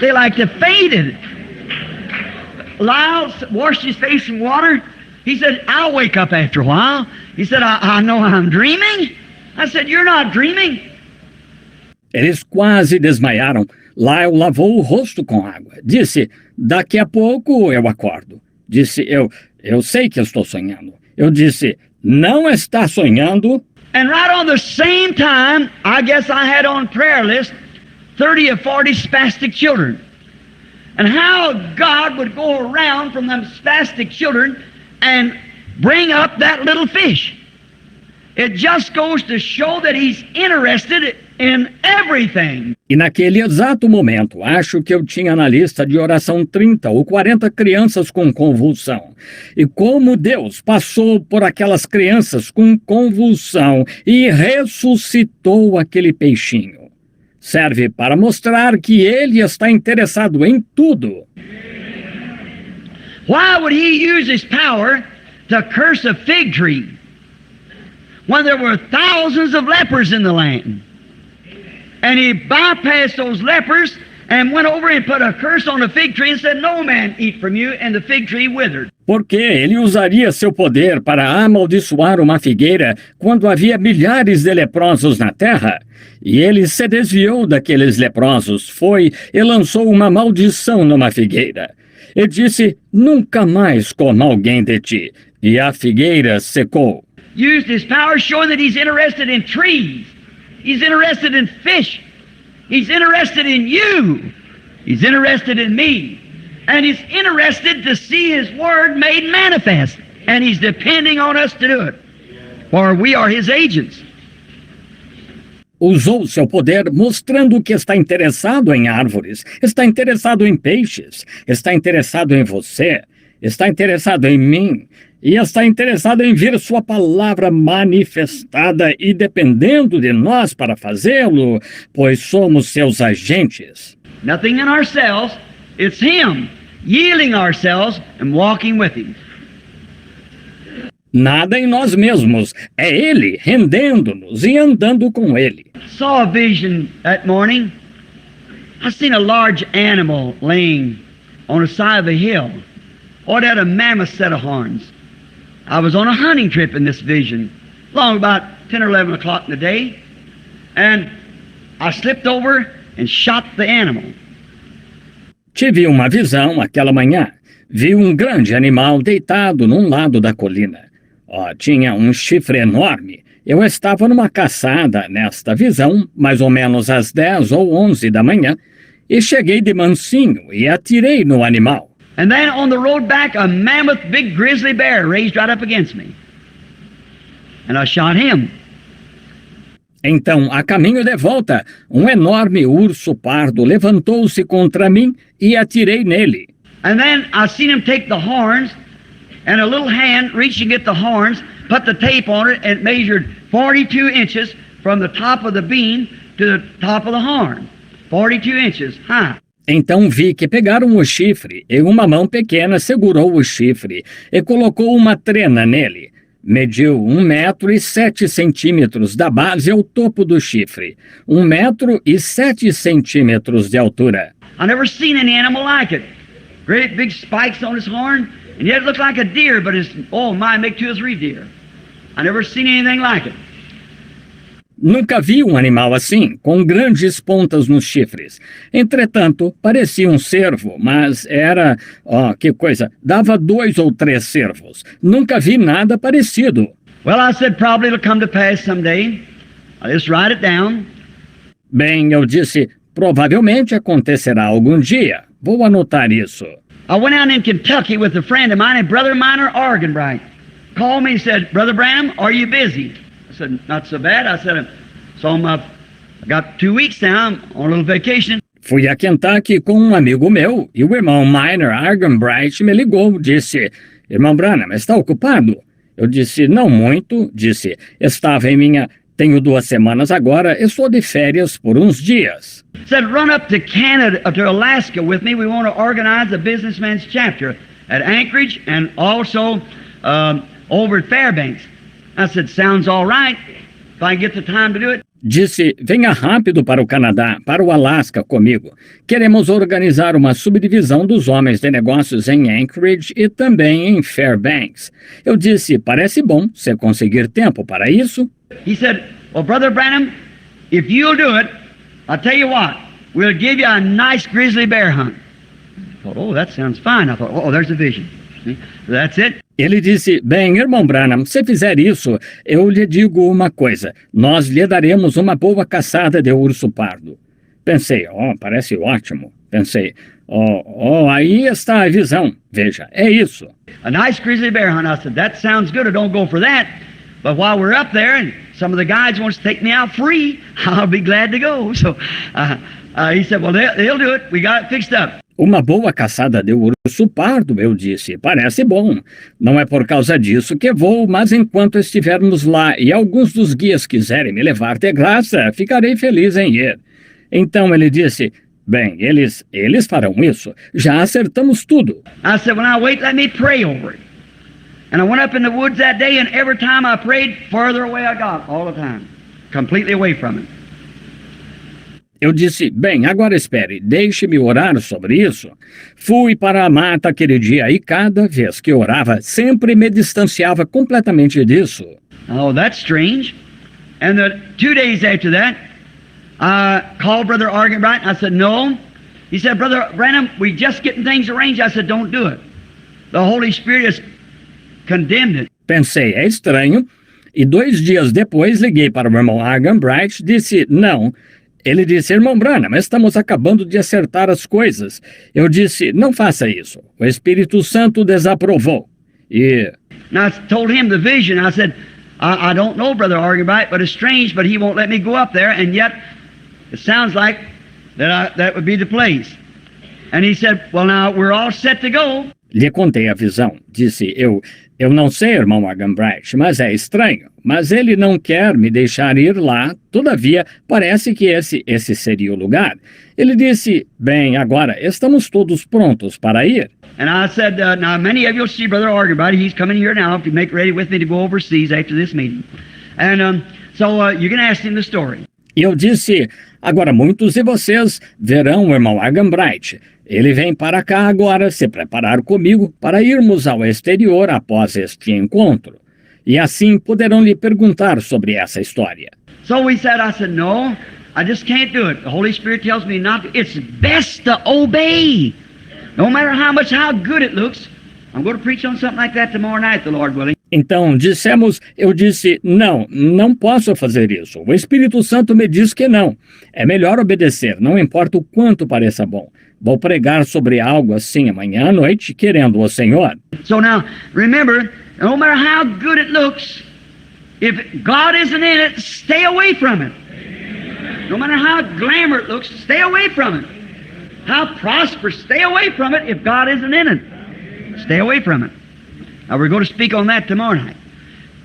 they like to faded. Lyle washed his face in water. He said, I'll wake up after a while. He said, I know I'm dreaming. I said, you're not dreaming. Eles quase desmaiaram. Lyle lavou o rosto com água. Disse, daqui a pouco eu acordo. Disse, eu sei que estou sonhando. Eu disse, não está sonhando. And right on the same time, I guess I had on prayer list 30 or 40 spastic children. And how God would go around from them spastic children and bring up that little fish. It just goes to show that He's interested in everything. E naquele exato momento, acho que eu tinha na lista de oração 30 ou 40 crianças com convulsão. E como Deus passou por aquelas crianças com convulsão e ressuscitou aquele peixinho. Serve para mostrar que Ele está interessado em tudo. Why would He use His power to curse a fig tree when there were thousands of lepers in the land? And He bypassed those lepers and went over and put a curse on the fig tree and said, no man eat from you, and the fig tree withered. Porque ele usaria seu poder para amaldiçoar uma figueira quando havia milhares de leprosos na terra? E ele se desviou daqueles leprosos, foi e lançou uma maldição numa figueira. E disse, nunca mais coma alguém de ti. E a figueira secou. Used His power showing that He's interested in trees. He's interested in fish. He's interested in you. He's interested in me. And He's interested to see His Word made manifest. And He's depending on us to do it. For we are His agents. Usou seu poder mostrando que está interessado em árvores, está interessado em peixes, está interessado em você, está interessado em mim e está interessado em ver sua palavra manifestada e dependendo de nós para fazê-lo, pois somos seus agentes. Nothing in ourselves, it's Him yielding ourselves and walking with Him. Nada em nós mesmos, é Ele rendendo-nos e andando com Ele. Saw a vision that morning. I seen a large animal laying on the side of a hill. Oh, it had a mammoth set of horns. I was on a hunting trip in this vision, long about 10 or 11 o'clock in the day, and I slipped over and shot the animal. Tive uma visão aquela manhã. Vi um grande animal deitado num lado da colina. Tinha um chifre enorme. Eu estava numa caçada nesta visão, mais ou menos às 10 ou 11 da manhã, e cheguei de mansinho e atirei no animal. And then on the road back, a mammoth big grizzly bear raised right up against me. And I shot him. Então, a caminho de volta, um enorme urso pardo levantou-se contra mim e atirei nele. And then I seen him take the horns, and a little hand reaching at the horns, put the tape on it, and it measured 42 inches from the top of the beam to the top of the horn. 42 inches high. Então vi que pegaram o chifre e uma mão pequena segurou o chifre e colocou uma trena nele. Mediu 1,7 metros da base ao topo do chifre. 1,7 metros de altura. I never seen any animal like it. Great big spikes on his horn, and yet it looked like a deer, but it's, make 2 or 3 deer. I never seen anything like it. Nunca vi um animal assim, com grandes pontas nos chifres. Entretanto, parecia um cervo, mas era... que coisa! Dava 2 ou 3 cervos. Nunca vi nada parecido. Well, I said probably it'll come to pass someday. I'll just write it down. Bem, eu disse, provavelmente acontecerá algum dia. Vou anotar isso. I went out in Kentucky with a friend of mine, a brother of mine, Argenbright. Called me and said, Brother Branham, are you busy? I said, not so bad. I said, I got 2 weeks now. I'm on a little vacation. Fui a Kentucky com um amigo meu e o irmão Minor Argenbright me ligou. Disse, irmão Branham, está ocupado? Eu disse, não muito. Disse, estava em minha... Tenho 2 semanas agora, estou de férias por uns dias. Said, run up to Canada, to Alaska with me. We want to organize a businessman's chapter at Anchorage and also over at Fairbanks. I said, sounds all right. If I get the time to do it. Disse, venha rápido para o Canadá, para o Alasca comigo. Queremos organizar uma subdivisão dos homens de negócios em Anchorage e também em Fairbanks. Eu disse, parece bom você conseguir tempo para isso. He said, well, Brother Branham, if you'll do it, I'll tell you what, we'll give you a nice grizzly bear hunt. I thought, oh, that sounds fine. I thought, oh, there's a vision. See? That's it. Ele disse, bem, irmão Branham, se fizer isso, eu lhe digo uma coisa, nós lhe daremos uma boa caçada de urso pardo. Pensei, parece ótimo. Pensei, aí está a visão. Veja, é isso. A nice grizzly bear hunt. I said, that sounds good. I don't go for that. But while we're up there and some of the guides wants to take me out free, I'll be glad to go. So he said, well, they'll do it. We got it fixed up. Uma boa caçada de urso pardo, eu disse, parece bom. Não é por causa disso que vou, mas enquanto estivermos lá e alguns dos guias quiserem me levar de graça, ficarei feliz em ir. Então ele disse, bem, eles farão isso. Já acertamos tudo. I said, well, now wait, let me pray over it. And I went up in the woods that day, and every time I prayed, farther away I got, all the time. Completely away from it. Eu disse, bem, agora espere, deixe-me orar sobre isso. Fui para a mata aquele dia e cada vez que orava, sempre me distanciava completamente disso. Oh, that's strange. And 2 days after that, I called Brother Arganbright and I said, no. He said, Brother Branham, we're just getting things arranged. I said, don't do it. The Holy Spirit has condemned it. Pensei, é estranho. E 2 dias depois liguei para o irmão Arganbright e disse, não. Ele disse, irmão Branham, estamos acabando de acertar as coisas. Eu disse, não faça isso. O Espírito Santo desaprovou. Now I told him the vision. I said, I don't know, Brother Arganbright, but it's strange, but he won't let me go up there, and yet it sounds like that would be the place. And he said, well, now we're all set to go. Lhe contei a visão. Disse, eu não sei, irmão Arganbright, mas é estranho. Mas ele não quer me deixar ir lá, todavia, parece que esse seria o lugar. Ele disse, bem, agora, estamos todos prontos para ir. And I said, now many of you will see Brother Arganbright. He's coming here now to make ready with me to go overseas after this meeting. And so you can ask him the story. E eu disse, agora muitos de vocês verão o irmão Arganbright. Ele vem para cá agora se preparar comigo para irmos ao exterior após este encontro. E assim poderão lhe perguntar sobre essa história. So I said, no, I just can't do it. The Holy Spirit tells me not to. It's best to obey. No matter how good it looks. I'm going to preach on something like that tomorrow night, the Lord willing. Então eu disse, não posso fazer isso. O Espírito Santo me diz que não. É melhor obedecer, não importa o quanto pareça bom. Vou pregar sobre algo assim amanhã à noite, querendo o Senhor. So now, remember, no matter how good it looks, if God isn't in it, stay away from it. No matter how glamour it looks, stay away from it. How prosperous, stay away from it if God isn't in it. Stay away from it. Now we're going to speak on that tomorrow night,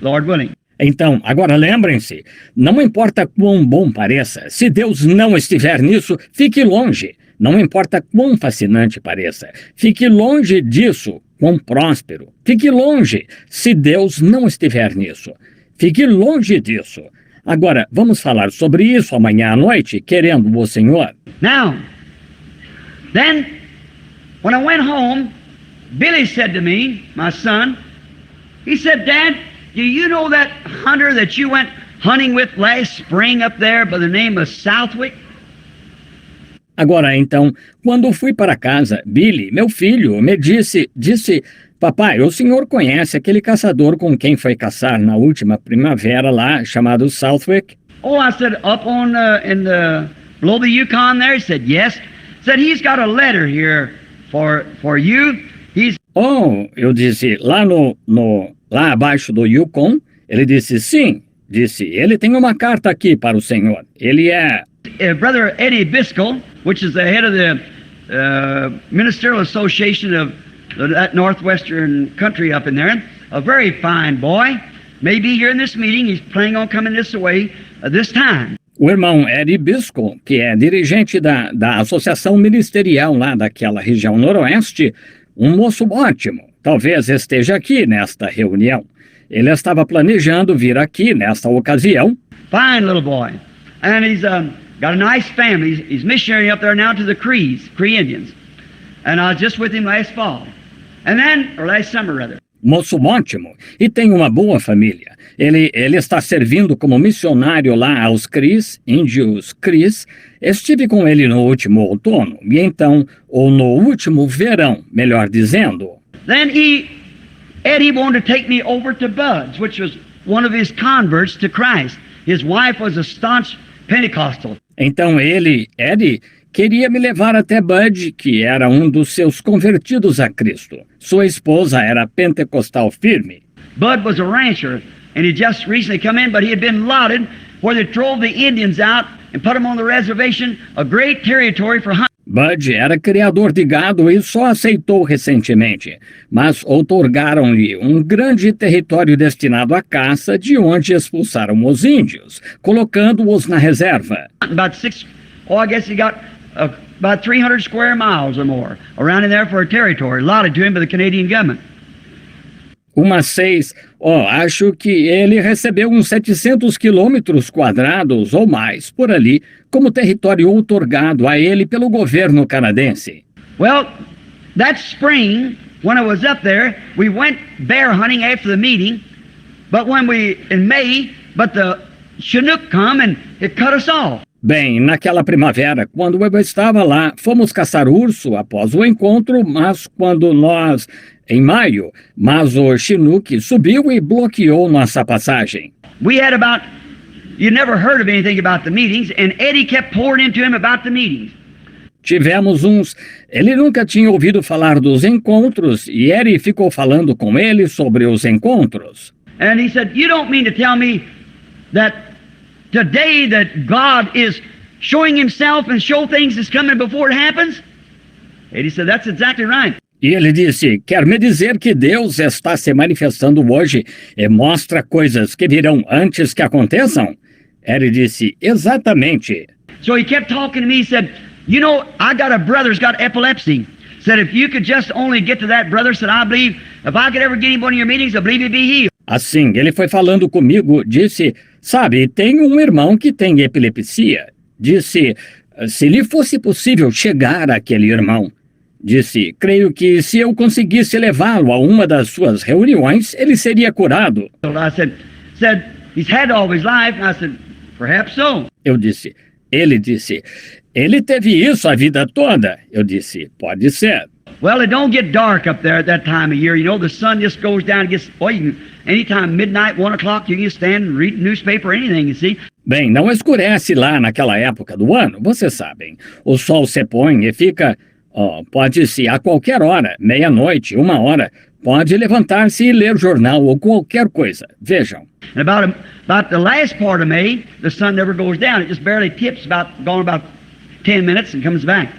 Lord willing. Então, agora lembrem-se, não importa quão bom pareça, se Deus não estiver nisso, fique longe. Não importa quão fascinante pareça, fique longe disso, quão próspero. Fique longe, se Deus não estiver nisso. Fique longe disso. Agora, vamos falar sobre isso amanhã à noite, querendo o Senhor. Now, then, when I went home, Billy said to me, my son, he said, Dad, do you know that hunter that you went hunting with last spring up there by the name of Southwick? Agora, então, quando fui para casa, Billy, meu filho, me disse, papai, o senhor conhece aquele caçador com quem foi caçar na última primavera lá, chamado Southwick? Oh, I said, up on below the Yukon there? He said, yes. Said, he's got a letter here for you. Eu disse, lá abaixo do Yukon? Ele disse, sim. Disse, ele tem uma carta aqui para o senhor. Ele é... Brother Eddie Biscoe, which is the head of the Ministerial Association of that northwestern country up in there, a very fine boy, may be here in this meeting. He's planning on coming this way this time. O irmão Eddie Biscoe, que é dirigente da Associação Ministerial lá daquela região noroeste, um moço ótimo, talvez esteja aqui nesta reunião. Ele estava planejando vir aqui nesta ocasião. Fine little boy. And he's got a nice family. He's missionary up there now to the Cree Indians. And I was just with him last fall. And then, or last summer rather. Moço ótimo, e tem uma boa família. Ele está servindo como missionário lá aos Cris, índios Cris. Estive com ele no último outono, e então, ou no último verão, melhor dizendo. Then Eddie wanted to take me over to Bud's, which was one of his converts to Christ. His wife was a staunch Pentecostal. Então Eddie, queria me levar até Bud, que era um dos seus convertidos a Cristo. Sua esposa era pentecostal firme. Bud was a rancher, and he just recently come in, but he had been allotted where they drove the Indians out and put them on the reservation, a great territory for hunting. Bud era criador de gado e só aceitou recentemente, mas outorgaram-lhe um grande território destinado à caça, de onde expulsaram os índios, colocando-os na reserva. I guess he got about 300 square miles or more around in there for a territory allotted to him by the Canadian government. Acho que ele recebeu uns 700 quilômetros quadrados ou mais por ali, como território outorgado a ele pelo governo canadense. Well, that spring, when I was up there, we went bear hunting after the meeting, in May, but the Chinook come and it cut us off. Bem, naquela primavera, quando eu estava lá, fomos caçar urso após o encontro, em maio, mas o Chinook subiu e bloqueou nossa passagem. You never heard of anything about the meetings, and Eddie kept pouring into him about the meetings. Ele nunca tinha ouvido falar dos encontros, e Eddie ficou falando com ele sobre os encontros. And he said, you don't mean to tell me that today that God is showing himself and show things that's coming before it happens? Eddie said, that's exactly right. E ele disse, quer me dizer que Deus está se manifestando hoje e mostra coisas que virão antes que aconteçam? Eddie disse, exatamente. So he kept talking to me, he said, you know, I got a brother who's got epilepsy. Said, if you could just only get to that brother, said, I believe, if I could ever get him one of your meetings, I believe he'd be healed. Assim, ele foi falando comigo, disse, sabe, tem um irmão que tem epilepsia. Disse, se lhe fosse possível chegar àquele irmão. Disse, creio que se eu conseguisse levá-lo a uma das suas reuniões, ele seria curado. I said, he's had all his life. And I said, perhaps so. Ele disse, ele teve isso a vida toda. Eu disse, pode ser. Well, it don't get dark up there at that time of year. You know, the sun just goes down and gets, anytime midnight, 1 o'clock, you can stand and read newspaper, anything, you see. Bem, não escurece lá naquela época do ano, vocês sabem. O sol se põe e fica, pode ser a qualquer hora, meia-noite, 1 hora, pode levantar-se e ler jornal ou qualquer coisa. Vejam. And about the last part of May, the sun never goes down. It just barely tips, gone about 10 minutes and comes back.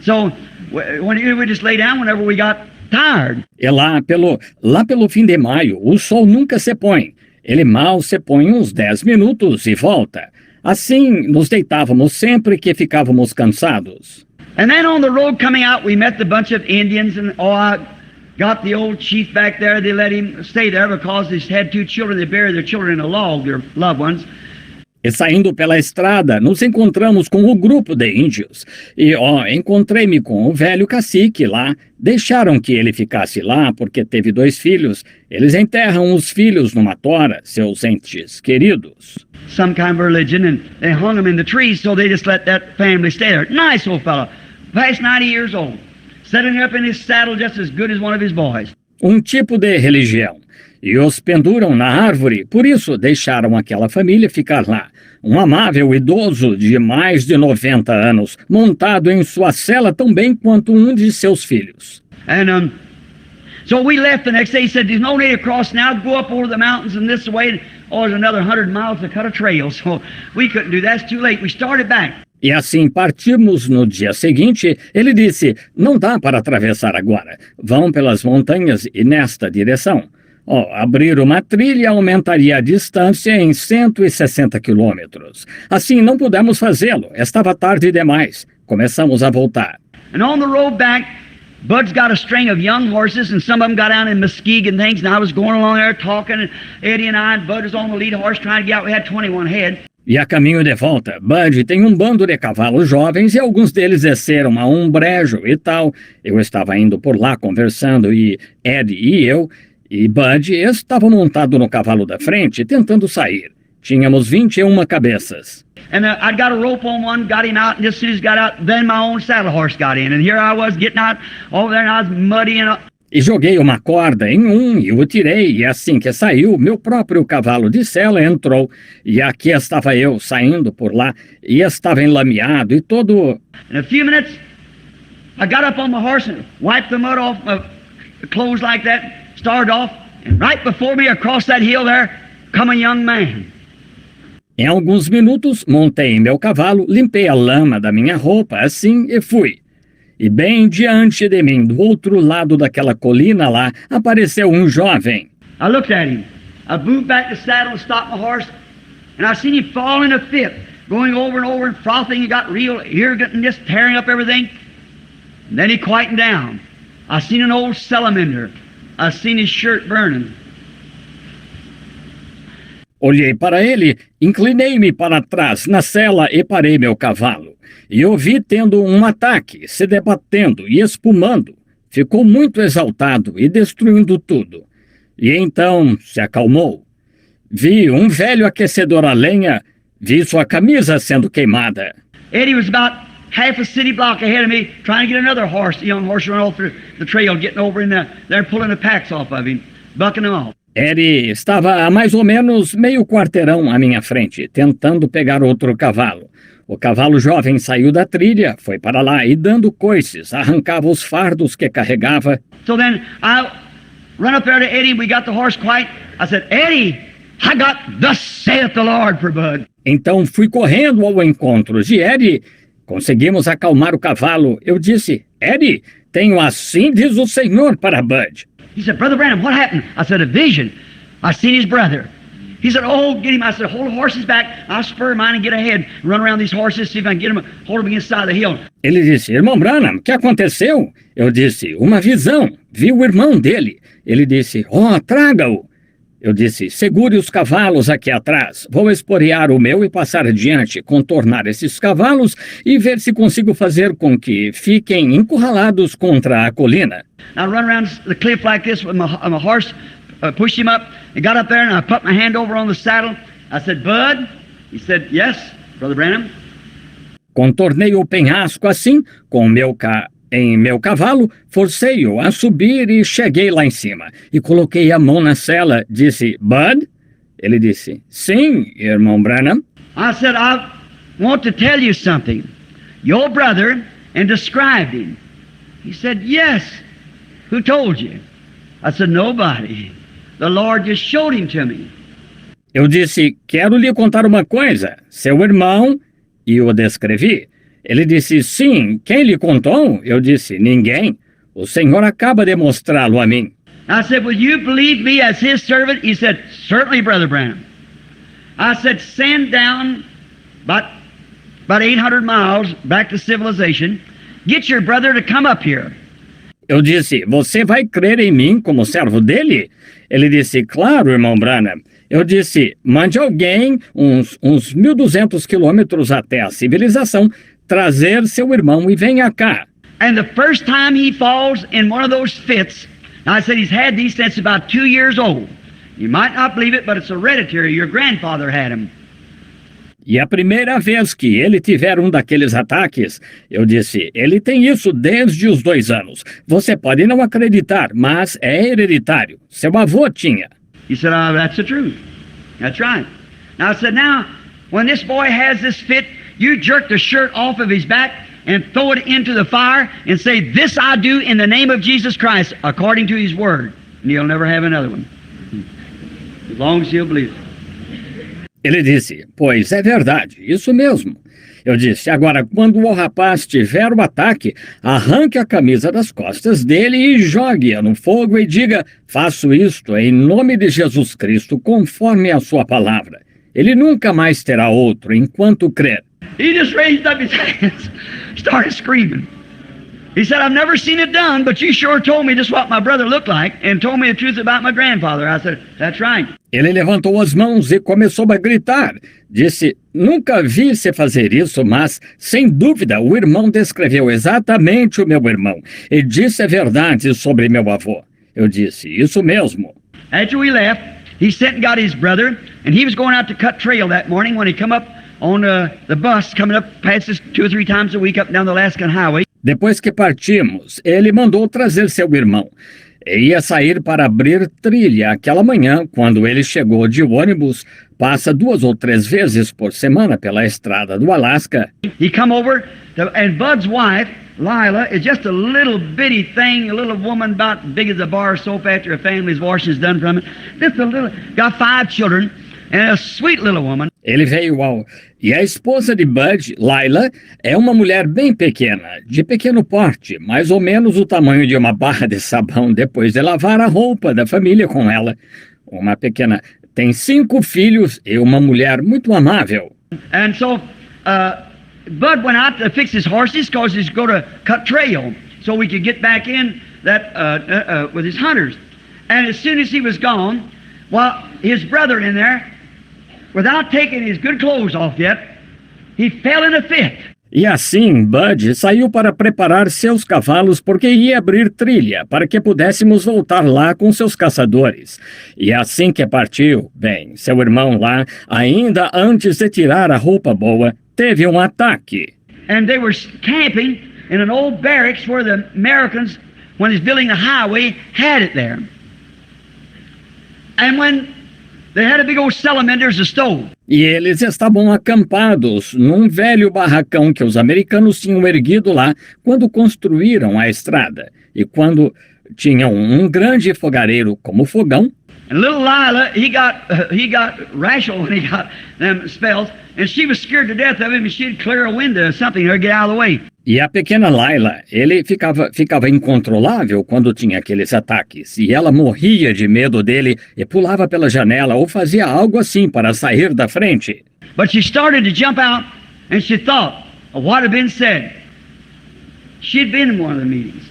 So we just lay down whenever we got tired. E lá pelo fim de maio, o sol nunca se põe. Ele mal se põe uns 10 minutos e volta. Assim, nos deitávamos sempre que ficávamos cansados. And then on the road coming out, we met the bunch of Indians, and I got the old chief back there. They let him stay there because he had 2 children. They buried their children in a log, their loved ones. E saindo pela estrada, nos encontramos com o grupo de índios. E, encontrei-me com o velho cacique lá. Deixaram que ele ficasse lá porque teve 2 filhos. Eles enterram os filhos numa tora, seus entes queridos. Some kind of religion, and they hung him in the trees, so they just let that family stay there. Nice old fellow, past 90 years old, sitting up in his saddle just as good as one of his boys. Um tipo de religião. E os penduram na árvore, por isso deixaram aquela família ficar lá. Um amável idoso de mais de 90 anos, montado em sua cela tão bem quanto um de seus filhos. And so we left the next day. He said, there's no need to cross now. Go up over the mountains and this way. There's another 100 miles to cut a trail. So we couldn't do that. It's too late. We started back. E assim partimos no dia seguinte. Ele disse, não dá para atravessar agora. Vão pelas montanhas e nesta direção. Abrir uma trilha aumentaria a distância em 160 quilômetros. Assim, não pudemos fazê-lo. Estava tarde demais. Começamos a voltar. And on the road back, Bud's got a string of young horses, and some of them got down in Muskegon and things, and I was going along there talking, and Eddie and Bud was on the lead horse trying to get out. We had 21 head. E a caminho de volta, Bud tem um bando de cavalos jovens e alguns deles desceram a um brejo e tal. Eu estava indo por lá conversando e Ed e eu e Bud estavam montados no cavalo da frente tentando sair. Tínhamos 21 cabeças. And I'd got a rope on one, got him out, and just as soon as he got out, then my own saddle horse got in. And here I was getting out over there and I was muddy and... E joguei uma corda em um e o tirei, e assim que saiu, meu próprio cavalo de sela entrou. E aqui estava eu, saindo por lá, e estava enlameado e todo... In a few minutes, I got up on my horse and wiped the mud off my clothes like that, started off, and right before me across that hill there, come a young man. Em alguns minutos, montei em meu cavalo, limpei a lama da minha roupa, assim, e fui. E bem diante de mim, do outro lado daquela colina lá, apareceu um jovem. I looked at him. I moved back the saddle and stopped my horse, and I seen him fall in a fit, going over and over and frothing. He got real irritated, just tearing up everything. And then he quietened down. I seen an old salamander. I seen his shirt burning. Olhei para ele, inclinei-me para trás na sela e parei meu cavalo. E o vi tendo um ataque, se debatendo e espumando. Ficou muito exaltado e destruindo tudo. E então se acalmou. Vi um velho aquecedor a lenha, vi sua camisa sendo queimada. Eddie was about half a city block ahead of me, trying to get another horse, a young horse, to run all through the trail, getting over in there, pulling the packs off of him, bucking them off. Eddie estava a mais ou menos meio quarteirão à minha frente, tentando pegar outro cavalo. O cavalo jovem saiu da trilha, foi para lá e, dando coices, arrancava os fardos que carregava. So then I run up there to Eddie, we got the horse quiet. I said, Eddie, I got thus saith the Lord for Bud. Então fui correndo ao encontro de Eddie. Conseguimos acalmar o cavalo. Eu disse, Eddie, tenho assim diz o Senhor para Bud. He said, Brother Branham, what happened? I said, a vision. I seen his brother. He said, oh, get him. I said, hold the horses back. I'll spur mine and get ahead. Run around these horses, see if I can get him, hold them against the side of the hill. Ele disse, irmão Branham, o que aconteceu? Eu disse, uma visão. Vi o irmão dele. Ele disse, traga-o. Eu disse, segure os cavalos aqui atrás. Vou esporear o meu e passar adiante, contornar esses cavalos e ver se consigo fazer com que fiquem encurralados contra a colina. I run around the cliff like this with my horse, pushed him up, and got up there, and I put my hand over on the saddle. I said, Bud? He said, yes, Brother Branham. Contornei o penhasco assim, com em meu cavalo, forcei-o a subir e cheguei lá em cima. E coloquei a mão na sela, disse, Bud? Ele disse, sim, irmão Branham. I said, I want to tell you something. Your brother, and described him. He said, yes. Who told you? I said, nobody. The Lord just showed him to me. Eu disse, quero lhe contar uma coisa. Seu irmão, e o descrevi. Ele disse, sim, quem lhe contou? Eu disse, ninguém. O Senhor acaba de mostrá-lo a mim. I said, will you believe me as his servant? He said, certainly, Brother Branham. I said, send down about 800 miles back to civilization. Get your brother to come up here. Eu disse, você vai crer em mim como servo dele? Ele disse, claro, irmão Branham. Eu disse, mande alguém uns 1.200 quilômetros até a civilização, trazer seu irmão e venha cá. And the first time he falls in one of those fits, I said he's had these since about 2 years old. You might not believe it, but it's hereditary. Your grandfather had him. E a primeira vez que ele tiver um daqueles ataques, eu disse, ele tem isso desde os 2 anos. Você pode não acreditar, mas é hereditário. Seu avô tinha. He said, that's the truth. That's right. Now I said, now, when this boy has this fit, you jerk the shirt off of his back and throw it into the fire and say, this I do in the name of Jesus Christ, according to his word. And he'll never have another one. As long as he'll believe it. Ele disse, pois é verdade, isso mesmo. Eu disse, agora, quando o rapaz tiver o ataque, arranque a camisa das costas dele e jogue-a no fogo e diga, faço isto em nome de Jesus Cristo, conforme a sua palavra. Ele nunca mais terá outro enquanto crer. He just raised up his hands, started screaming. He said, I've never seen it done, but you sure told me just what my brother looked like and told me the truth about my grandfather. I said, that's right. Ele levantou as mãos e começou a gritar. Disse, nunca vi você fazer isso, mas, sem dúvida, o irmão descreveu exatamente o meu irmão e disse a verdade sobre meu avô. Eu disse, isso mesmo. After we left, he sent and got his brother, and he was going out to cut trail that morning when he come up on the bus coming up past us 2 or 3 times a week up and down the Alaskan Highway. Depois que partimos, ele mandou trazer seu irmão. E ia sair para abrir trilha aquela manhã, quando ele chegou de ônibus, passa 2 ou 3 vezes por semana pela estrada do Alasca. He come over, and Bud's wife, Lila, is just a little bitty thing, a little woman about as big as a bar of soap after a family's washing's done from it. Just a little, got 5 children, and a sweet little woman. Ele veio ao... E a esposa de Bud, Lila, é uma mulher bem pequena, de pequeno porte, mais ou menos o tamanho de uma barra de sabão depois de lavar a roupa da família com ela. Uma pequena... Tem 5 filhos e uma mulher muito amável. And so, Bud went out to fix his horses because he's going to cut trail so we could get back in that with his hunters. And as soon as he was gone, well, his brother in there, without taking his good clothes off yet, he fell in a fit. E assim, Bud saiu para preparar seus cavalos porque ia abrir trilha para que pudéssemos voltar lá com seus caçadores. E assim que partiu, bem, seu irmão lá, ainda antes de tirar a roupa boa, teve um ataque. And they were camping in an old barracks where the Americans, when he's building the highway, had it there. And when they had a big old salamander as a stove. E eles estavam acampados num velho barracão que os americanos tinham erguido lá quando construíram a estrada. E quando tinham um grande fogareiro como fogão. And little Lila, he got rational when he got them spells, and she was scared to death of him, and she'd clear a window or something or get out of the way. E a pequena Lila, ele ficava incontrolável quando tinha aqueles ataques, e ela morria de medo dele e pulava pela janela ou fazia algo assim para sair da frente. But she started to jump out, and she thought of what had been said. She'd been in one of the meetings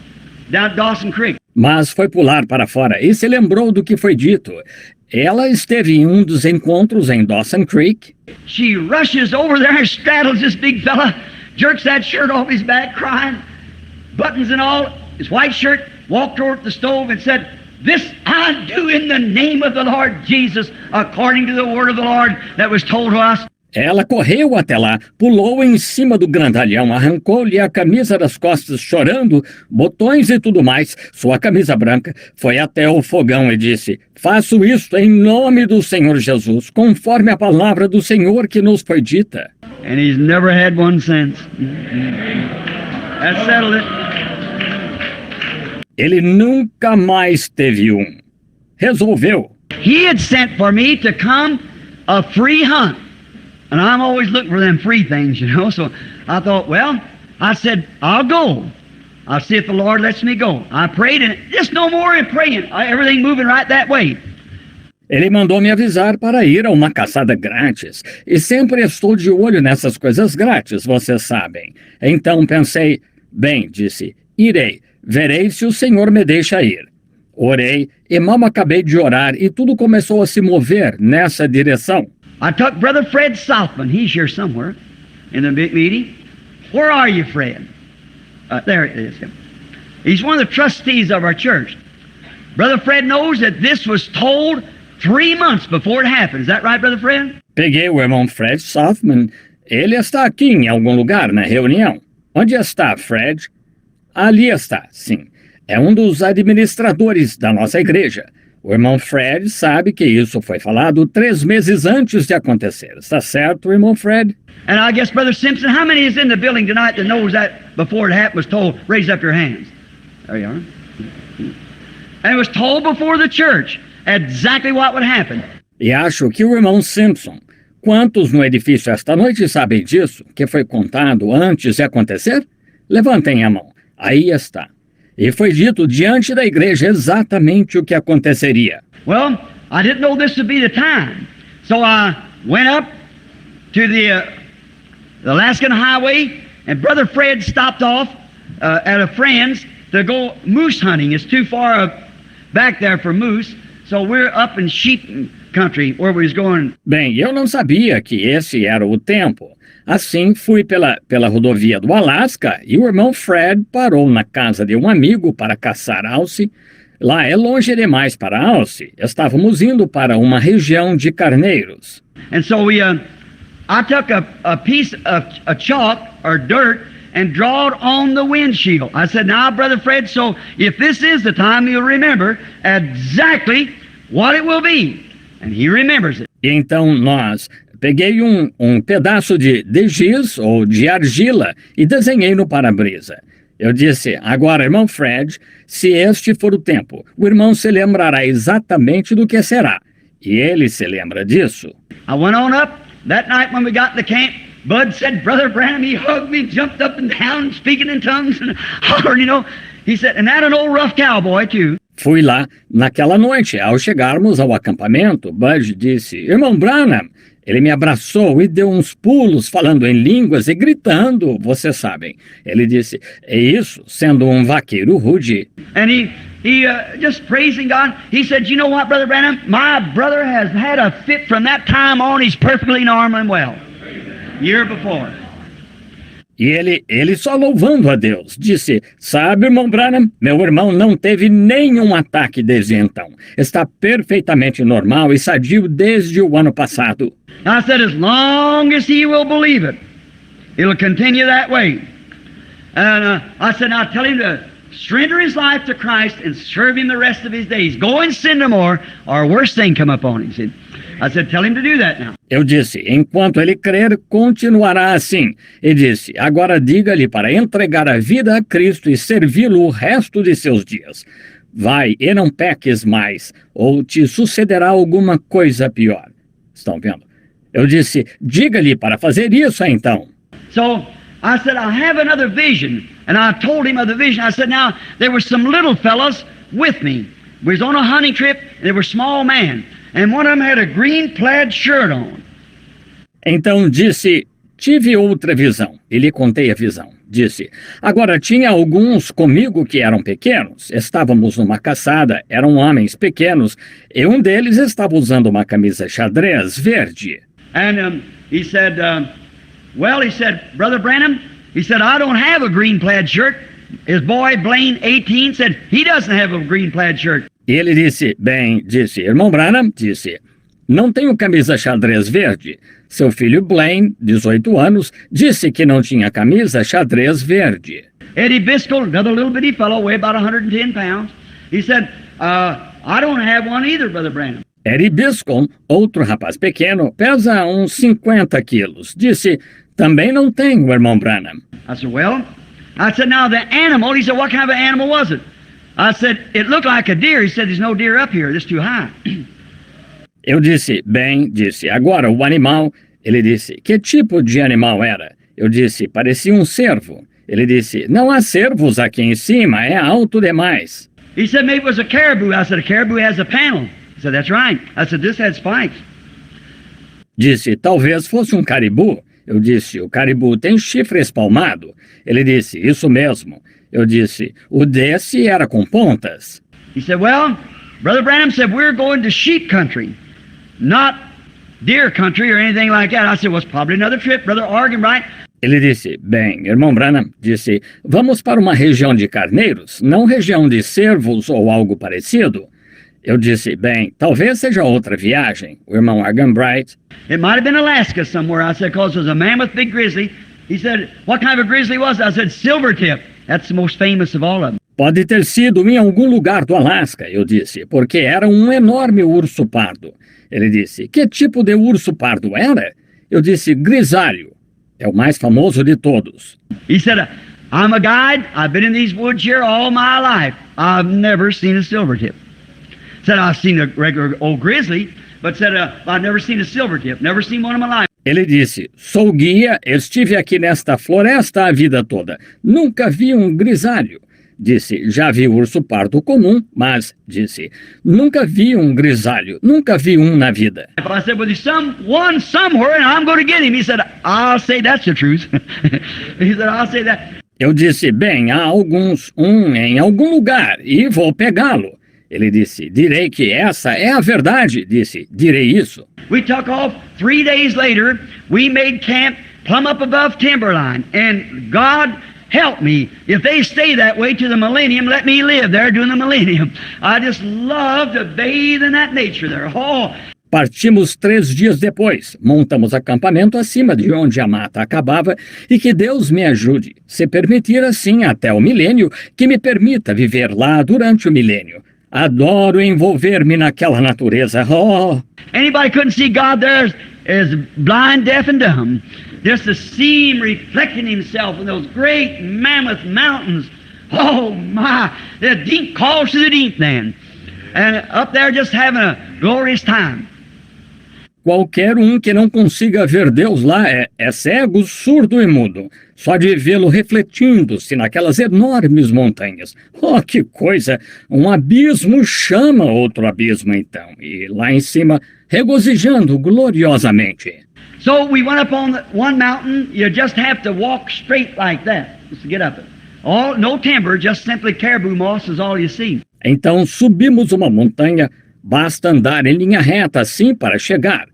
down at Dawson Creek. Mas foi pular para fora e se lembrou do que foi dito. Ela esteve em um dos encontros em Dawson Creek. She rushes over there and straddles this big fella, jerks that shirt off his back, crying, buttons and all, his white shirt, walked toward the stove and said, "This I do in the name of the Lord Jesus, according to the word of the Lord that was told to us." Ela correu até lá, pulou em cima do grandalhão, arrancou-lhe a camisa das costas, chorando, botões e tudo mais, sua camisa branca, foi até o fogão e disse, faço isto em nome do Senhor Jesus, conforme a palavra do Senhor que nos foi dita. And he's never had one since. That settled it. Ele nunca mais teve um. Resolveu. He had sent for me to come a free hunt. And I'm always looking for them free things, you know. So I thought, well, I said, I'll go. I'll see if the Lord lets me go. I prayed, and just no more in praying. Everything moving right that way. Ele mandou me avisar para ir a uma caçada grátis. E sempre estou de olho nessas coisas grátis, vocês sabem. Então pensei, bem, disse, irei. Verei se o Senhor me deixa ir. Orei e mal acabei de orar e tudo começou a se mover nessa direção. I took Brother Fred Southman. He's here somewhere in the big meeting. Where are you, Fred? There it is. He's one of the trustees of our church. Brother Fred knows that this was told 3 months before it happened. Is that right, Brother Fred? Peguei o irmão Fred Southman. Ele está aqui em algum lugar na reunião. Onde está, Fred? Ali está, sim. É um dos administradores da nossa igreja. O irmão Fred sabe que isso foi falado 3 meses antes de acontecer. Está certo, irmão Fred? And I guess, Brother Simpson, how many is in the building tonight that knows that before it happened was told, raise up your hands. There you are. And it was told before the church exactly what would happen. E acho que o irmão Simpson. Quantos no edifício esta noite sabem disso, que foi contado antes de acontecer? Levantem a mão. Aí está. E foi dito diante da igreja exatamente o que aconteceria. Well, I didn't know this would be the time. So I went up to the Alaskan Highway, and Brother Fred stopped off at a friend's to go moose hunting. It's too far back there for moose. So we're up in sheep country where we was going. Bem, eu não sabia que esse era o tempo. Assim, fui pela rodovia do Alasca e o irmão Fred parou na casa de um amigo para caçar alce. Lá é longe demais para alce. Estávamos indo para uma região de carneiros. And so I took a piece of a chalk or dirt and drawed on the windshield. I said, now, Brother Fred, so if this is the time, you'll remember exactly what it will be. And he remembers it. E então peguei um pedaço de giz ou de argila e desenhei no para-brisa. Eu disse, agora, irmão Fred, se este for o tempo, o irmão se lembrará exatamente do que será. E ele se lembra disso. I went on up. That night when we got to camp, Bud said, Brother Branham, he hugged me, jumped up and down, speaking in tongues and hollering, you know. He said, and that an old rough cowboy too. Fui lá naquela noite. Ao chegarmos ao acampamento, Bud disse, irmão Branham, ele me abraçou e deu uns pulos falando em línguas e gritando, vocês sabem. Ele disse, é isso, sendo um vaqueiro rude. And he just praising God. He said, you know what, Brother Branham? My brother has had a fit from that time on. He's perfectly normal and well. Year before. E ele só louvando a Deus, disse, sabe, irmão Branham, meu irmão não teve nenhum ataque desde então. Está perfeitamente normal e sadio desde o ano passado. I said, as long as he will believe it, it'll continue that way. And I said, now tell him to surrender his life to Christ and serve him the rest of his days. Go and sin no more, or a worse thing come upon him. I said, tell him to do that now. Eu disse, enquanto ele crer, continuará assim. E disse, agora diga-lhe para entregar a vida a Cristo e servi-lo o resto de seus dias. Vai e não peques mais, ou te sucederá alguma coisa pior. Estão vendo? Eu disse, diga-lhe para fazer isso então. So I said, I have another vision. And I told him of the vision. I said, now, there were some little fellows with me. We was on a hunting trip, and they were small men. And one of them had a green plaid shirt on. Então disse, tive outra visão. E lhe contei a visão. Disse, agora tinha alguns comigo que eram pequenos. Estávamos numa caçada, eram homens pequenos. E um deles estava usando uma camisa xadrez verde. And he said, Brother Branham, he said, I don't have a green plaid shirt. His boy, Blaine, 18, said he doesn't have a green plaid shirt. E ele disse, irmão Branham, disse, não tenho camisa xadrez verde. Seu filho Blaine, 18 anos, disse que não tinha camisa xadrez verde. Eddie Biscoe, another little bitty fellow, weighed about 110 pounds. He said, I don't have one either, Brother Branham. Eddie Biscoe, outro rapaz pequeno, pesa uns 50 quilos. Disse, também não tenho, irmão Branham. I said, now the animal, he said, what kind of an animal was it? I said, it looked like a deer. He said, there's no deer up here, it's too high. Eu disse, agora o animal. Ele disse, que tipo de animal era? Eu disse, parecia um cervo. Ele disse, não há cervos aqui em cima, é alto demais. He said, maybe it was a caribou. I said, a caribou has a panel. He said, that's right. I said, this has spikes. Disse, talvez fosse um caribu. Eu disse, o caribu tem chifre espalmado. Ele disse, isso mesmo. Eu disse, o desse era com pontas. He said, well, Brother Branham said, we're going to sheep country, not deer country or anything like that. I said, well, it's probably another trip, Brother Oregon, right? Ele disse, irmão Branham, disse, vamos para uma região de carneiros, não região de cervos ou algo parecido. Eu disse, talvez seja outra viagem. O irmão Arganbright. It might have been Alaska somewhere. I said, because there's a mammoth big grizzly. He said, what kind of a grizzly was it? I said, silvertip. That's the most famous of all of them. Pode ter sido em algum lugar do Alasca, eu disse, porque era um enorme urso pardo. Ele disse, que tipo de urso pardo era? Eu disse, grisalho. É o mais famoso de todos. He said, I'm a guide. I've been in these woods here all my life. I've never seen a silvertip. Said, I've seen a regular old grizzly, but said, I've never seen a silvertip. Never seen one in my life. Ele disse, sou guia, estive aqui nesta floresta a vida toda. Nunca vi um grisalho. Disse, já vi urso pardo comum, mas, disse, nunca vi um grisalho, nunca vi um na vida. I said, well, there's one somewhere and I'm going to get him. He said, I'll say that's the truth. He said, I'll say that. Eu disse, há alguns, em algum lugar, e vou pegá-lo. Ele disse, direi que essa é a verdade. Disse, direi isso. We took off 3 days later. We made camp plumb up above Timberline. And God help me. If they stay that way to the millennium, let me live there during the millennium. I just love to bathe in that nature there. Oh. Partimos 3 dias depois, montamos acampamento acima de onde a mata acabava e que Deus me ajude, se permitir assim até o milênio, que me permita viver lá durante o milênio. Adoro envolver-me naquela natureza. Oh! Anybody couldn't see God there as blind, deaf, and dumb. Just to see Him reflecting Himself in those great mammoth mountains. Oh my! The deep calls to the deep then. And up there just having a glorious time. Qualquer que não consiga ver Deus lá é cego, surdo e mudo. Só de vê-lo refletindo-se naquelas enormes montanhas. Oh, que coisa! Um abismo chama outro abismo, então. E lá em cima, regozijando gloriosamente. So we went up on one mountain. You just have to walk straight like that just to get up it. No timber, just simply caribou moss is all you see. Então subimos uma montanha. Basta andar em linha reta assim para chegar.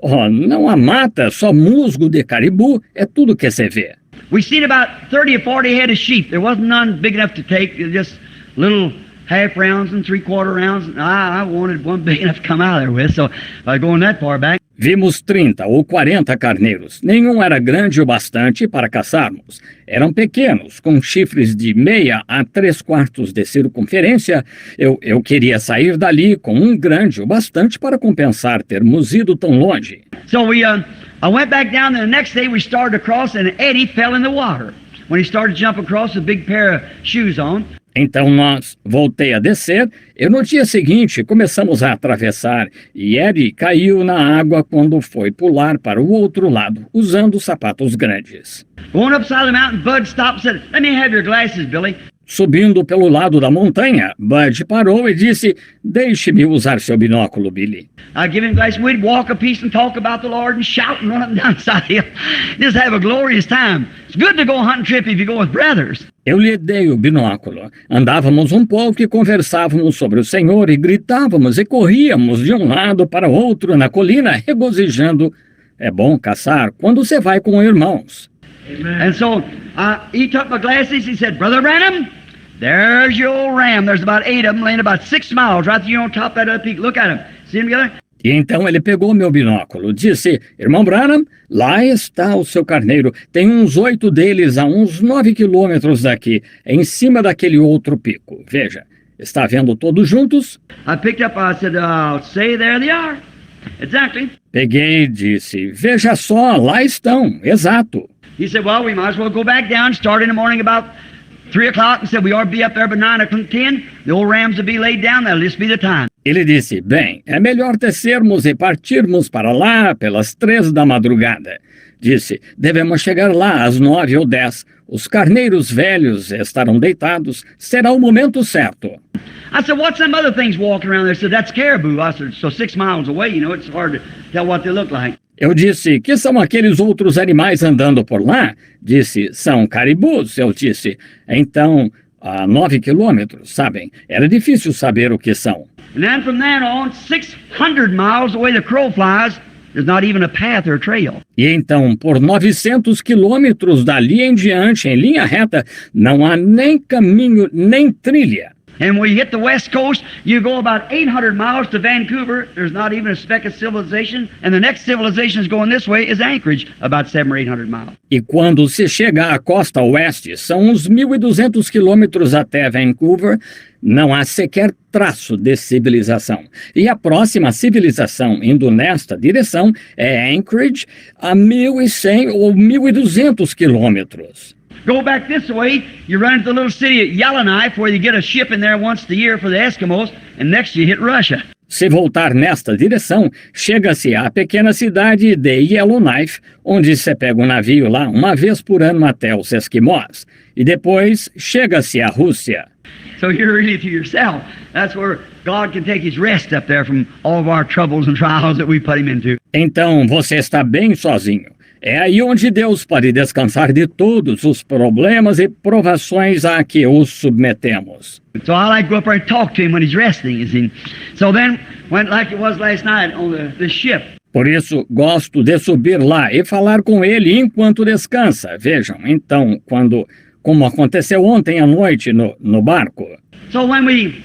Oh, não há mata, só musgo de caribu, é tudo que se vê. We seen about 30 or 40 head of sheep. There wasn't none big enough to take, just little half rounds and 3/4 rounds. I wanted one big enough to come out of there with, so by going that far back. Vimos 30 ou 40 carneiros. Nenhum era grande o bastante para caçarmos. Eram pequenos, com chifres de 1/2 a 3/4 de circunferência. Eu queria sair dali com um grande o bastante para compensar termos ido tão longe. So I went back down, and the next day we started across, and Eddie fell in the water. When he started to jump across with a big pair of shoes on. Então voltei a descer e no dia seguinte começamos a atravessar e Eddie caiu na água quando foi pular para o outro lado, usando sapatos grandes. Going up side of the mountain, Bud stopped and said, "Let me have your glasses, Billy." Subindo pelo lado da montanha, Bud parou e disse, deixe-me usar seu binóculo, Billy. I give him glasses. We'd walk a piece and talk about the Lord and shout and run up and down the side of the hill. Just have a glorious time. It's good to go on a hunting trip if you go with brothers. Eu lhe dei o binóculo. Andávamos um pouco e conversávamos sobre o Senhor e gritávamos e corríamos de um lado para o outro na colina, regozijando. É bom caçar quando você vai com irmãos. Amen. And so he took my glasses. He said, "Brother Branham, there's your old ram. There's about 8 of them laying about 6 miles right there on top of that other peak. Look at them. See them together?" E então ele pegou meu binóculo, disse, irmão Branham, lá está o seu carneiro, tem uns 8 deles a uns 9 quilômetros daqui, em cima daquele outro pico. Veja, está vendo todos juntos? I picked up, I said, say there they are. Exactly. Peguei e disse, veja só, lá estão, exato. He said, well, we might as well go back down, start in the morning about 3 o'clock, and said we ought to be up there by 9 o'clock, 10. The old rams will be laid down, that'll just be the time. Ele disse, bem, é melhor descermos e partirmos para lá pelas 3 da madrugada. Disse, devemos chegar lá às 9 ou 10. Os carneiros velhos estarão deitados, será o momento certo. I said, what's some other things walking around there? He said, that's caribou. I said, so 6 miles away, you know, it's hard to tell what they look like. Eu disse, que são aqueles outros animais andando por lá? Disse, são caribus. Eu disse, então, a 9 quilômetros, sabem? Era difícil saber o que são. And then from then on, 600 miles away the crow flies, there's not even a path or a trail. E então, por 900 quilômetros dali em diante, em linha reta, não há nem caminho, nem trilha. And when you hit the west coast, you go about 800 miles to Vancouver. There's not even a speck of civilization. And the next civilization is going this way is Anchorage, about 700 or 800 miles. E quando se chega à costa oeste, são uns 1.200 quilômetros até Vancouver, não há sequer traço de civilização. E a próxima civilização indo nesta direção é Anchorage, a 1.100 ou 1.200 quilômetros. Go back this way, you run into the little city of Yellowknife, where you get a ship in there once a year for the Eskimos, and next you hit Russia. Se voltar nesta direção, chega-se à pequena cidade de Yellowknife, onde se pega um navio lá uma vez por ano até os Esquimós. E depois chega-se à Rússia. So you're really to yourself. That's where God can take his rest up there from all of our troubles and trials that we put him into. Então você está bem sozinho. É aí onde Deus pode descansar de todos os problemas e provações a que os submetemos. So I like to go up there and talk to him when he's resting, you see. So then, went like it was last night on the ship. Por isso, gosto de subir lá e falar com ele enquanto descansa. Vejam, então, como aconteceu ontem à noite no barco. So when we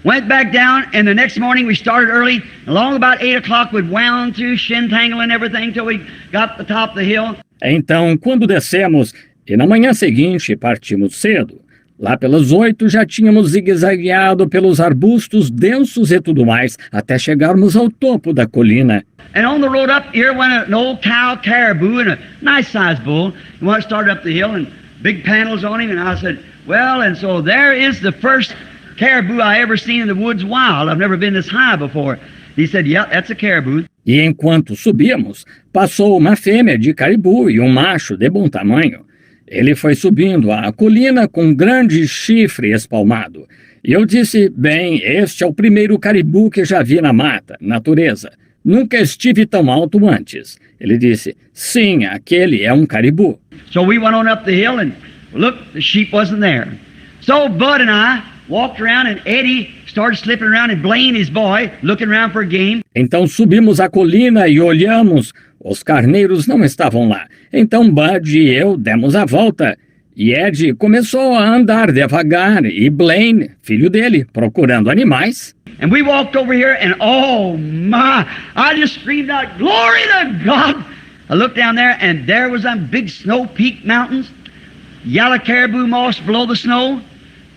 went back down, and the next morning we started early, along about 8 o'clock we'd wound through Shintangle and everything till we got to the top of the hill. Então, quando descemos, e na manhã seguinte partimos cedo, lá pelas 8 já tínhamos zigue-zagueado pelos arbustos densos e tudo mais, até chegarmos ao topo da colina. And on the road up here went an old cow caribou and a nice-sized bull. And when I started up the hill and big panels on him, and I said, well, and so there is the first caribou I ever seen in the woods wild. I've never been this high before. He said, yeah, that's a caribou. E enquanto subíamos, passou uma fêmea de caribu e um macho de bom tamanho. Ele foi subindo a colina com um grande chifre espalmado. E eu disse, bem, este é o primeiro caribu que já vi na mata, natureza. Nunca estive tão alto antes. Ele disse, sim, aquele é um caribu. So we went on up the hill and look, the sheep wasn't there. So Bud and I walked around and Eddie started slipping around and Blaine, his boy, looking around for game. Então subimos a colina e olhamos. Os carneiros não estavam lá. Então Bud e eu demos a volta. E Ed começou a andar devagar e Blaine, filho dele, procurando animais. And we walked over here and oh my, I just screamed out, glory to God. I looked down there and there was them big snow peak mountains, yellow caribou moss below the snow,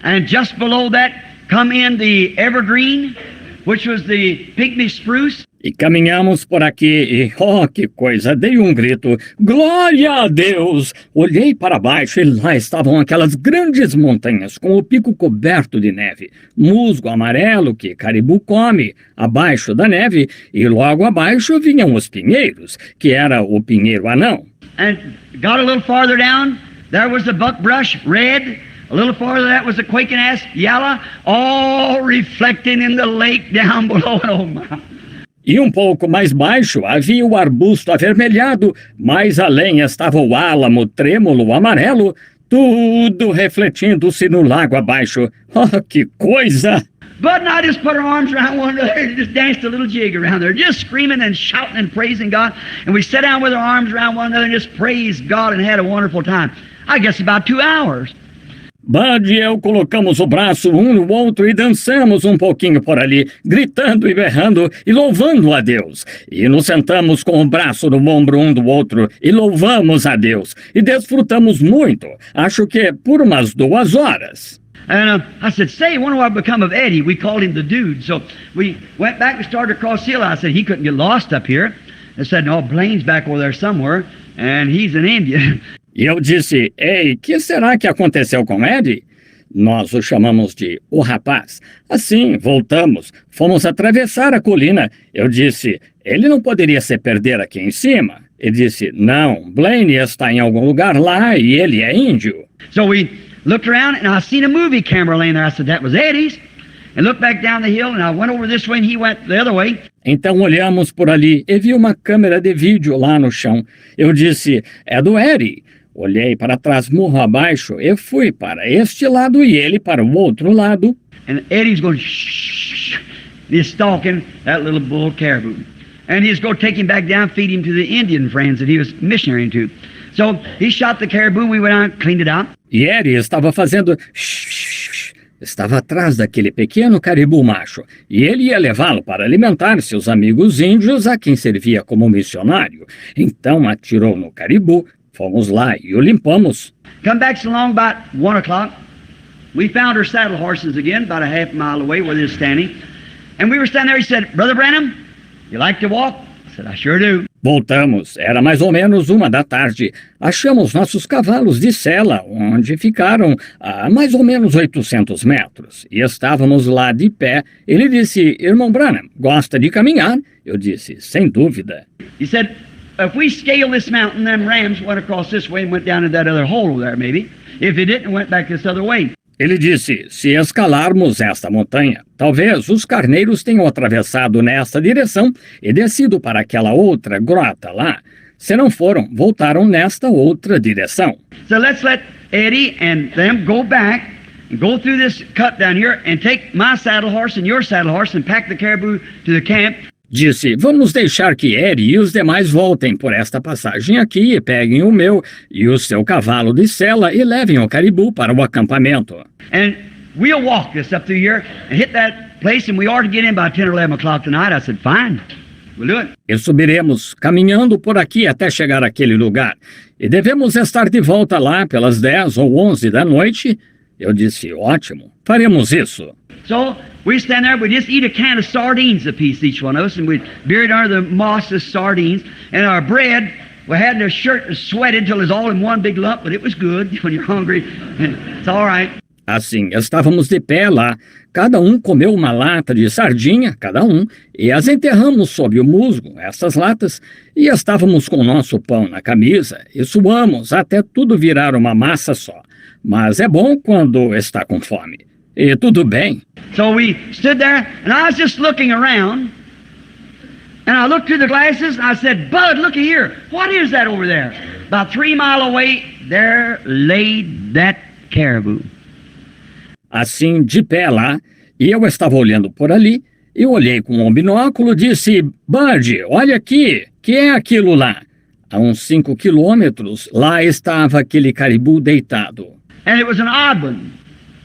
and just below that come in the evergreen, which was the pygmy spruce. E caminhamos por aqui e, oh, que coisa, dei um grito, glória a Deus! Olhei para baixo e lá estavam aquelas grandes montanhas com o pico coberto de neve, musgo amarelo que caribu come, abaixo da neve, e logo abaixo vinham os pinheiros, que era o pinheiro anão. And got a little farther down, there was the buckbrush, red. A little farther that was the quaking ash, yellow, all reflecting in the lake down below. Oh my. E um pouco mais baixo havia o arbusto avermelhado, mais além estava o álamo trêmulo amarelo, tudo refletindo-se no lago abaixo. Oh, que coisa! Bud and I just put our arms around one another and just danced a little jig around there, just screaming and shouting and praising God. And we sat down with our arms around one another and just praised God and had a wonderful time. I guess about 2 hours. Bud e eu colocamos o braço um no outro e dançamos um pouquinho por ali, gritando e berrando e louvando a Deus. E nos sentamos com o braço no ombro um do outro e louvamos a Deus. E desfrutamos muito, acho que por umas 2 horas. And I said, say, wonder what become of Eddie. We called him the dude. So we went back and started across the hill. I said, he couldn't get lost up here. I said, no, Blaine's back over there somewhere, and he's an Indian. E eu disse, ei, que será que aconteceu com Ed? Nós o chamamos de o rapaz. Assim, voltamos, fomos atravessar a colina. Eu disse, ele não poderia se perder aqui em cima. Ele disse, não, Blaine está em algum lugar lá e ele é índio. So we looked around and I seen a movie camera laying there. I said, that was Eddie's. And looked back down the hill and I went over this way and he went the other way. Então olhamos por ali e vi uma câmera de vídeo lá no chão. Eu disse, é do Eddie. Olhei para trás morro abaixo e fui para este lado e ele para o outro lado. And Eddie's going, shh, he's stalking that little bull caribou. And he's going to take him back down, feed him to the Indian friends that he was missionarying to. So he shot the caribou and we went out and cleaned it out. E Eddie estava fazendo estava atrás daquele pequeno caribu macho, e ele ia levá-lo para alimentar seus amigos índios a quem servia como missionário. Então atirou no caribu, fomos lá e o limpamos. Come back along about 1 o'clock. We found our saddle horses again, about a half mile away where they were standing. And we were standing there, he said, Brother Branham, you like to walk? I said, I sure do. Voltamos, era mais ou menos 1 da tarde. Achamos nossos cavalos de sela, onde ficaram a mais ou menos 800 metros. E estávamos lá de pé. Ele disse, Irmão Branham, gosta de caminhar? Eu disse, sem dúvida. He said, if we scale this mountain, them rams went across this way and went down in that other hole over there, maybe. If they didn't, went back this other way. Ele disse, se escalarmos esta montanha, talvez os carneiros tenham atravessado nesta direção e descido para aquela outra grota lá. Se não foram, voltaram nesta outra direção. So let's let Eddie and them go back and go through this cut down here and take my saddle horse and your saddle horse and pack the caribou to the camp. Disse, vamos deixar que Eri e os demais voltem por esta passagem aqui e peguem o meu e o seu cavalo de sela e levem o caribu para o acampamento. And we'll walk this up through here and hit that place, and we ought to get in by 10 or 11 o'clock tonight. I said, fine, we'll do it. E subiremos, caminhando por aqui até chegar àquele lugar. E devemos estar de volta lá pelas 10 ou 11 da noite. Eu disse, ótimo, faremos isso. So we stand there, we just eat a can of sardines apiece, each one of us, and we buried under the moss as sardines. And our bread, we had the shirt sweated till it was all in one big lump, but it was good when you're hungry. It's all right. Assim, estávamos de pé lá. Cada um comeu uma lata de sardinha, cada um, e as enterramos sob o musgo, essas latas, e estávamos com o nosso pão na camisa, e suamos até tudo virar uma massa só. Mas é bom quando está com fome. E tudo bem. So we stood there, and I was just looking around, and I looked through the glasses, and I said, Bud, look here. What is that over there? About 3 miles away, there laid that caribou. Assim, de pé lá, e eu estava olhando por ali, e olhei com um binóculo e disse, Bud, olha aqui, que é aquilo lá? A uns 5 quilômetros, lá estava aquele caribu deitado. And it was an odd one.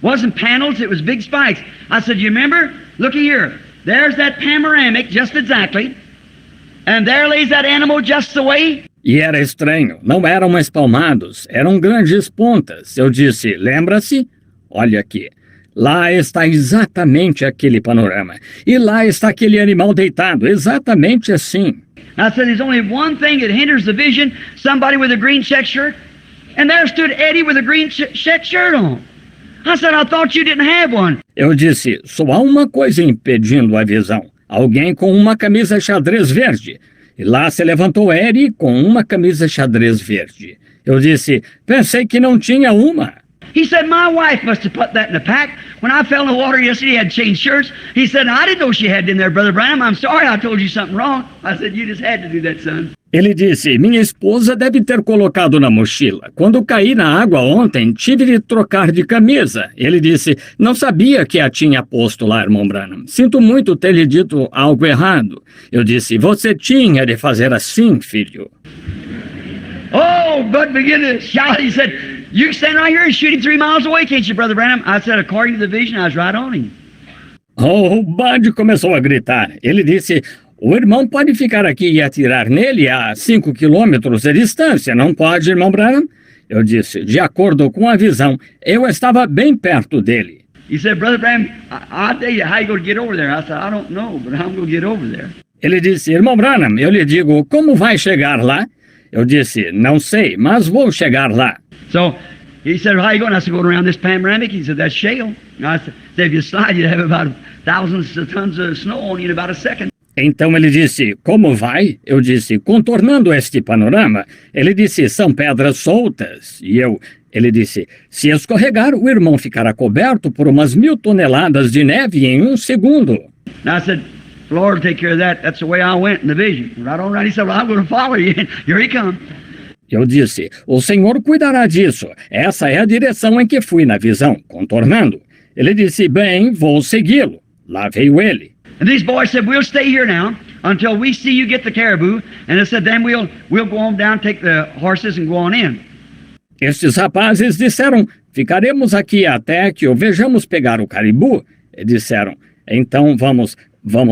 Wasn't panels, it was big spikes. I said, you remember? Looky here. There's that panoramic, just exactly. And there lays that animal just the way. E era estranho, não eram espalmados, eram grandes pontas. Eu disse, lembra-se? Olha aqui. Lá está exatamente aquele panorama. E lá está aquele animal deitado, exatamente assim. I said, there's only one thing that hinders the vision, somebody with a green check shirt. And there stood Eddie with a green check shirt on. I said, I thought you didn't have one. Eu disse, só há uma coisa impedindo a visão. Alguém com uma camisa xadrez verde. E lá se levantou Eddie com uma camisa xadrez verde. Eu disse, pensei que não tinha uma. He said, my wife must have put that in the pack. When I fell in the water yesterday, I had changed shirts. He said, I didn't know she had it in there, Brother Branham. I'm sorry I told you something wrong. I said, you just had to do that, son. Ele disse, minha esposa deve ter colocado na mochila. Quando caí na água ontem, tive de trocar de camisa. Ele disse, não sabia que a tinha posto lá, irmão Branham. Sinto muito ter lhe dito algo errado. Eu disse, você tinha de fazer assim, filho. Oh, Bud began to shout. He said, you can stand right here and shoot him 3 miles away, can't you, Brother Branham? I said, according to the vision, I was right on him. Oh, Bud começou a gritar. Ele disse, o irmão pode ficar aqui e atirar nele a 5 quilômetros de distância, não pode, irmão Branham? Eu disse, de acordo com a visão, eu estava bem perto dele. He said, Brother Branham, I'll tell you how you going to get over there. I said, I don't know, but I'm going to get over there. Ele disse, irmão Branham, eu lhe digo, como vai chegar lá? Eu disse, não sei, mas vou chegar lá. So he said, how you going? I said, going around this panoramic. He said, that's shale. And I said, if you slide, you'd have about thousands of tons of snow on you in about a second. Então ele disse, como vai? Eu disse, contornando este panorama. Ele disse, são pedras soltas. E ele disse, se escorregar, o irmão ficará coberto por umas 1.000 toneladas de neve em 1 segundo. And I said, Lord, take care of that. That's the way I went in the vision. Right on right. He said, well, I'm going to follow you. Here he comes. Eu disse, o Senhor cuidará disso. Essa é a direção em que fui na visão, contornando. Ele disse, bem, vou segui-lo. Lá veio ele. And these boys said, we'll stay here now until we see you get the caribou. And they said, then we'll go on down, take the horses and go on in. Estes rapazes disseram, ficaremos aqui até que o vejamos pegar o caribu. E disseram, então vamos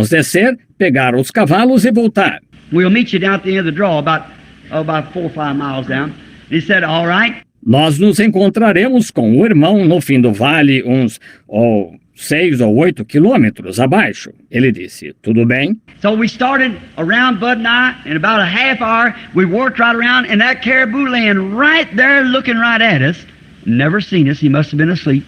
descer, pegar os cavalos e voltar. We'll meet you down at the end of the draw, about 4 or 5 miles down. He said, all right. Nós nos encontraremos com o irmão no fim do vale, uns 6 ou 8 quilômetros abaixo. Ele disse, tudo bem? So we started around Bud and I, in about a half hour, we worked right around, and that caribou laying right there looking right at us, never seen us, he must have been asleep.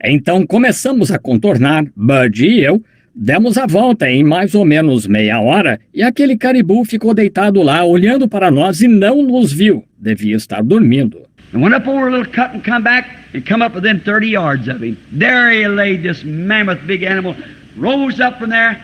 Então começamos a contornar, Bud e eu, demos a volta em mais ou menos meia hora e aquele caribu ficou deitado lá, olhando para nós e não nos viu. Devia estar dormindo. And went up over a little cut and come back and come up within 30 yards of him. There he lay, this mammoth big animal, rose up from there,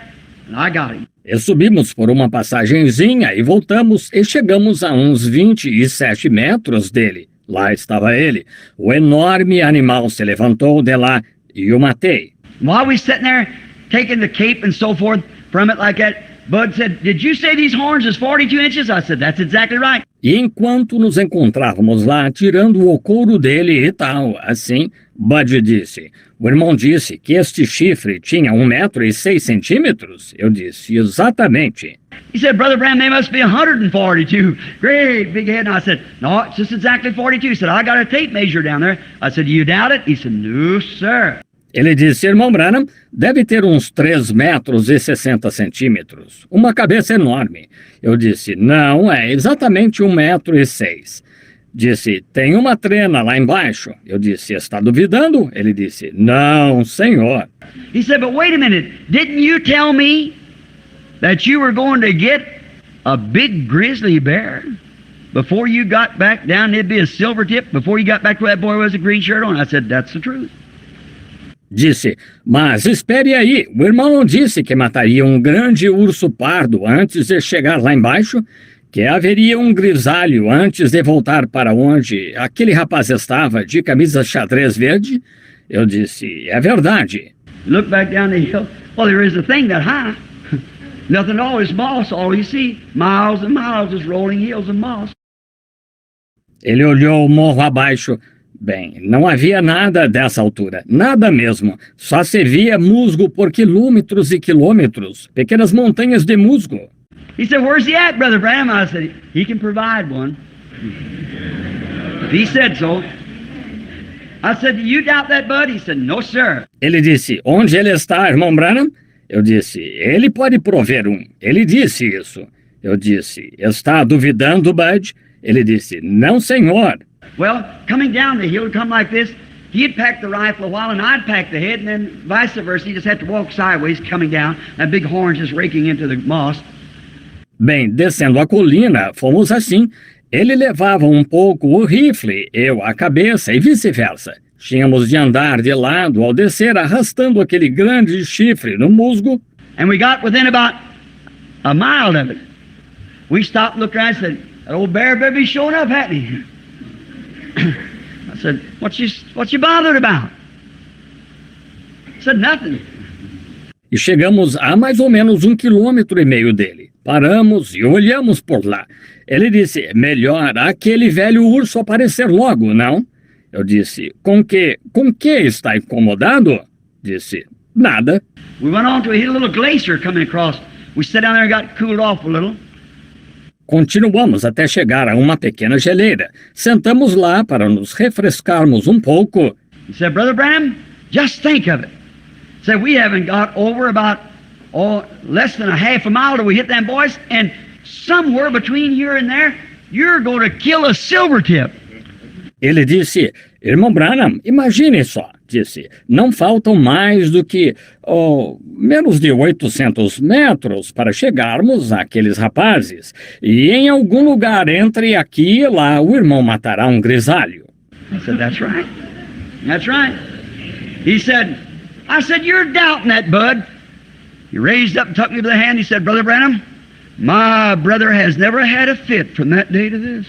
and I got him. E subimos por uma passagenzinha e voltamos e chegamos a uns 27 metros dele. Lá estava ele. O enorme animal se levantou de lá e o matei. While we sitting there taking the cape and so forth from it like that, Bud said, "Did you say these horns is 42 inches?" I said, "That's exactly right." E enquanto nos encontrávamos lá, tirando o couro dele e tal, assim, Bud disse, o irmão disse que este chifre tinha 1,06 m? Eu disse, exatamente. He said, "Brother Branham, they must be 142. Great big head." And I said, "No, it's just exactly 42. He said, "I got a tape measure down there." I said, "Do you doubt it?" He said, "No, sir." Ele disse, irmão Branham, deve ter uns 3,60 m. Uma cabeça enorme. Eu disse, não, é exatamente 1,06 m. Disse, tem uma trena lá embaixo. Eu disse, está duvidando? Ele disse, não, senhor. He said, "But wait a minute. Didn't you tell me that you were going to get a big grizzly bear? Before you got back down, there'd be a silver tip. Before you got back to where that boy was a green shirt on." I said, "That's the truth." Disse, mas espere aí, o irmão não disse que mataria um grande urso pardo antes de chegar lá embaixo? Que haveria um grisalho antes de voltar para onde aquele rapaz estava de camisa xadrez verde? Eu disse, é verdade. Look back down the hill. Well, there is a thing that high. Nothing at all is moss, all you see. Miles and miles is rolling hills of moss. Ele olhou o morro abaixo. Bem, não havia nada dessa altura, nada mesmo. Só se via musgo por quilômetros e quilômetros, pequenas montanhas de musgo. He said, "Where's he at, Brother Branham?" I said, "He can provide one." If he said so. I said, "Do you doubt that, Bud?" He said, "No, sir." Ele disse, onde ele está, irmão Branham? Eu disse, ele pode prover um. Ele disse isso. Eu disse, está duvidando, Bud? Ele disse, não, senhor. Well, coming down the hill, come like this, he'd pack the rifle a while and I'd pack the head, and then vice versa. He just had to walk sideways coming down, that big horn just raking into the moss. Bem, descendo a colina, fomos assim. Ele levava um pouco o rifle, eu a cabeça e vice-versa. Tínhamos de andar de lado ao descer, arrastando aquele grande chifre no musgo. And we got within about a mile of it. We stopped, looked around, and said, "That old bear better be showing up, hadn't he?" I said, what you bothered about?" He said, "Nothing." E chegamos a mais ou menos 1,5 km dele. Paramos e olhamos por lá. Ele disse, melhor aquele velho urso aparecer logo, não? Eu disse, com que está incomodado? Disse, nada. We went on to a little glacier coming across. We sat down there and got cooled off a little. Continuamos até chegar a uma pequena geleira. Sentamos lá para nos refrescarmos um pouco. He said, "Brother Branham, just think of it." He said, "We haven't got over about less than a half a mile till we hit them boys, and somewhere between here and there, you're going to kill a silvertip." Ele disse, irmão Branham, imagine só, disse, não faltam mais do que menos de 800 metros para chegarmos àqueles rapazes. E em algum lugar entre aqui e lá, o irmão matará um grisalho. I said, "That's right. That's right." He said, I said, "You're doubting that, Bud." He raised up and took me by the hand. He said, "Brother Branham, my brother has never had a fit from that day to this."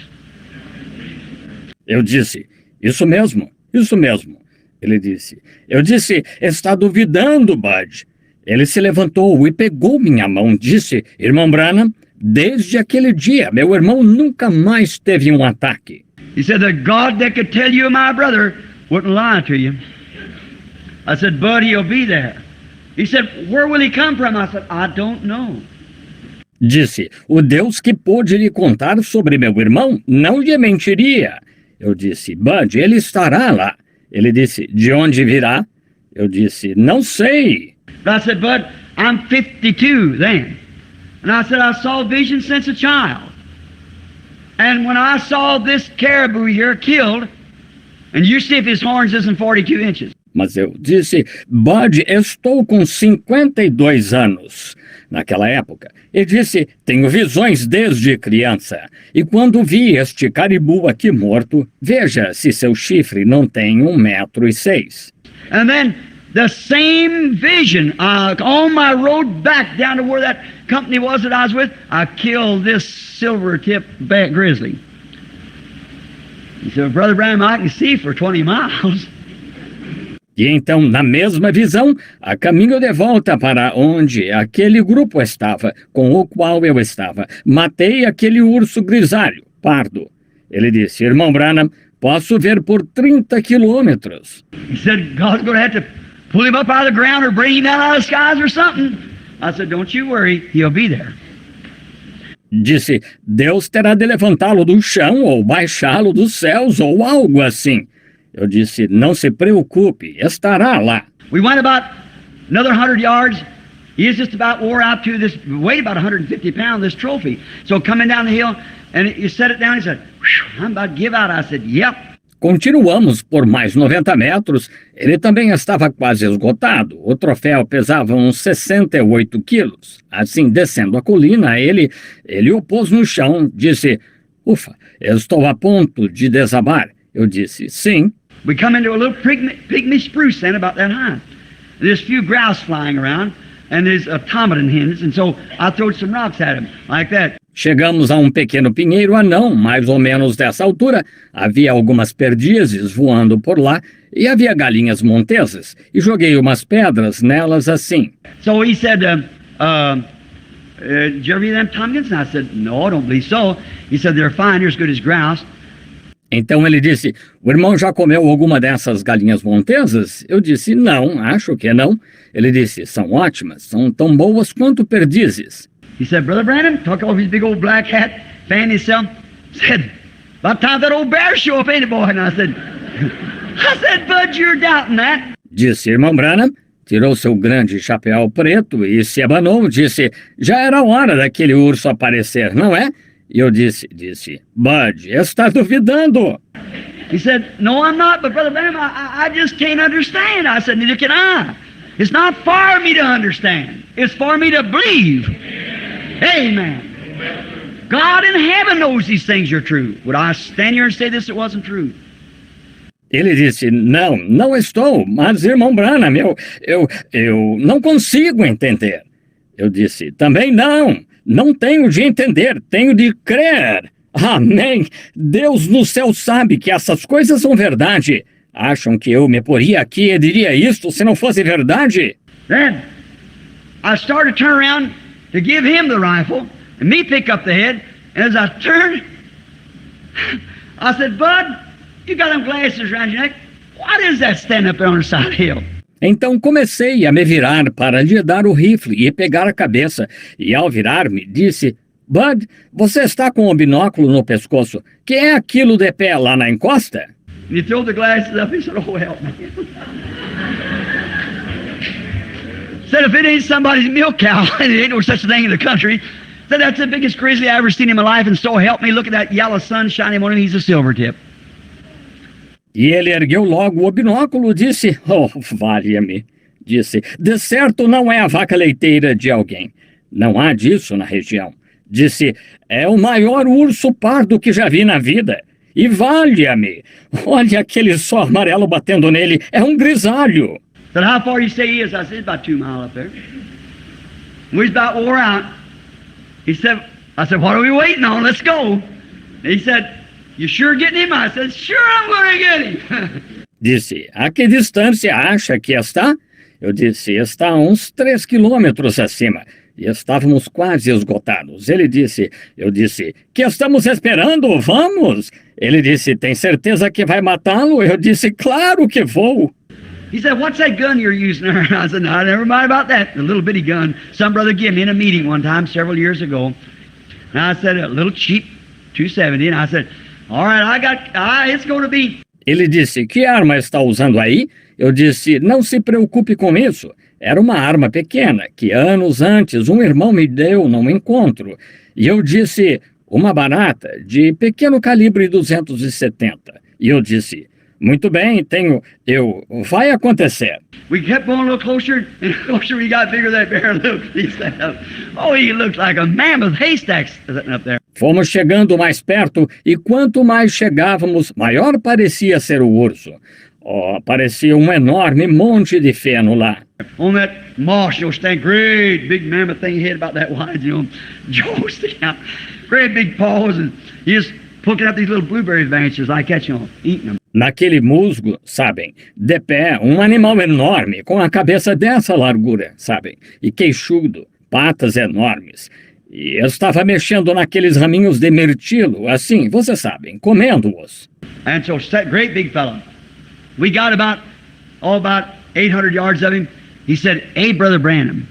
Eu disse, isso mesmo, isso mesmo. Ele disse, eu disse, está duvidando, Bud. Ele se levantou e pegou minha mão, disse, irmão Branham, desde aquele dia, meu irmão nunca mais teve um ataque. He said, "The God that could tell you my brother wouldn't lie to you." I said, "Bud, he'll be there." He said, "Where will he come from?" I said, "I don't know." Disse, o Deus que pôde lhe contar sobre meu irmão não lhe mentiria. Eu disse, Bud, ele estará lá. Ele disse, de onde virá? Eu disse, não sei. But I said, "Bud, I'm 52 then." And I said, "I saw vision since a child. And when I saw this caribou here killed, and you see if his horns isn't 42 inches. Mas eu disse, Bud, estou com 52 anos. Naquela época, ele disse, tenho visões desde criança. E quando vi este caribu aqui morto, veja se seu chifre não tem 1,06 m. And then the same vision. On my road back down to where that company was that I was with, I killed this silver-tip grizzly. He said, Brother Branham, I can see for 20 miles. E então, na mesma visão, a caminho de volta para onde aquele grupo estava, com o qual eu estava, matei aquele urso grisalho, pardo. Ele disse, irmão Branham, posso ver por 30 quilômetros. He said, God's going to have to pull him up out of the ground or bring him down out of the skies or something. I said, don't you worry, he'll be there. Disse, Deus terá de levantá-lo do chão ou baixá-lo dos céus ou algo assim. Eu disse, não se preocupe, estará lá. We went about another 100 yards. He was just about wore out to this, weighed about 150 pounds, this trophy. So coming down the hill, and you set it down, he said, I'm about to give out. I said, yep. Continuamos por mais 90 metros. Ele também estava quase esgotado. O troféu pesava uns 68 quilos. Assim, descendo a colina, ele o pôs no chão, disse, ufa, estou a ponto de desabar. Eu disse, sim. We come into a little pygmy spruce then about that high. There's a few grouse flying around, and there's automaton hens, and so I throwed some rocks at him, like that. Chegamos a um pequeno pinheiro anão, mais ou menos dessa altura. Havia algumas perdizes voando por lá, e havia galinhas montesas, e joguei umas pedras nelas assim. So he said, did you ever eat them Tompkins? And I said, no, I don't believe so. He said, they're fine, they're as good as grouse. Então ele disse, o irmão já comeu alguma dessas galinhas montesas? Eu disse, não, acho que não. Ele disse, são ótimas, são tão boas quanto perdizes. He said, Brother Branham, took off his big old black hat, fanned himself, said, about time that old bear show up, ain't it, boy? And I said, Bud, you're doubting that. Disse, irmão Branham, tirou seu grande chapéu preto e se abanou, disse, já era hora daquele urso aparecer, não é? E eu disse, Bud, está duvidando. He said, no, I'm not, but Brother Branham, I just can't understand. I said, neither can I. It's not for me to understand. It's for me to believe. Amen. God in heaven knows these things are true. Would I stand here and say this, it wasn't true? Ele disse, não estou, mas irmão Branham, eu não consigo entender. Eu disse, também não tenho de entender, tenho de crer. Amém. Deus no céu sabe que essas coisas são verdade. Acham que eu me poria aqui e diria isto se não fosse verdade? Then I started to turn around to give him the rifle and me pick up the head. And as I turned, I said, Bud, you got them glasses around your neck. What is that standing up there on the side of the hill? Então comecei a me virar para lhe dar o rifle e pegar a cabeça. E ao virar-me, disse, Bud, você está com o binóculo no pescoço. Que é aquilo de pé lá na encosta? And he threw the glasses up. He said, oh, help me. Said, if it ain't somebody's milk cow, and it ain't no such thing in the country, said, that's the biggest grizzly I ever seen in my life, and so help me, look at that yellow sun shining on him, he's a silver-tip. E ele ergueu logo o binóculo, disse, oh, valha-me, disse, de certo não é a vaca leiteira de alguém. Não há disso na região. Disse, é o maior urso pardo que já vi na vida. E valha-me, olha aquele sol amarelo batendo nele, é um grisalho. Said, how far you say he is? I said, about 2 miles up there. We was about wore out. I said, what are we waiting on? Let's go. And he said, you sure getting him? I said, sure I'm going to get him. Disse, a que distância acha que está? Eu disse, está a uns 3 quilômetros acima. E estávamos quase esgotados. Eu disse, que estamos esperando? Vamos! Ele disse, tem certeza que vai matá-lo? Eu disse, claro que vou. He said, what's that gun you're using there? And I said, no, never mind about that. The little bitty gun some brother gave me in a meeting one time several years ago. And I said, a little cheap 270. And I said, all right, it's going to be. Ele disse, que arma está usando aí? Eu disse, não se preocupe com isso. Era uma arma pequena, que anos antes um irmão me deu num encontro. E eu disse, uma barata de pequeno calibre 270. E eu disse, muito bem, vai acontecer. We kept going a little closer, and the closer we got, bigger that bear looked. He said, oh, he looks like a mammoth haystack sitting up there. Fomos chegando mais perto, e quanto mais chegávamos, maior parecia ser o urso. Oh, parecia um enorme monte de feno lá. On that moss, you'll stand great big mammoth thing, head about that wide, jaws sticking out, great big paws, and he's poking up these little blueberry branches like that, eating them. Naquele musgo, sabem, de pé, um animal enorme, com a cabeça dessa largura, sabem, e queixudo, patas enormes. E estava mexendo naqueles raminhos de mirtilo, assim, vocês sabem, comendo-os. And so that great big fellow, we got about 800 yards of him. He said, "Hey, Brother Branham,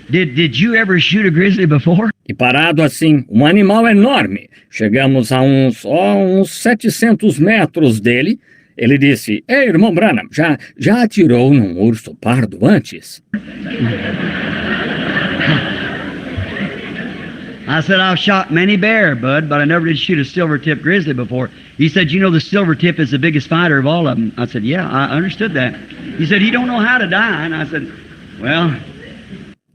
did you ever shoot a grizzly before?" E parado assim, um animal enorme. Chegamos a uns 700 metros dele. Ele disse, "Ei, irmão Branham, já atirou num urso pardo antes?" I said, "I've shot many bear, bud, but I never did shoot a silver-tip grizzly before." He said, "You know the silver-tip is the biggest fighter of all of them." I said, "Yeah, I understood that." He said, "He don't know how to die." And I said, "Well..."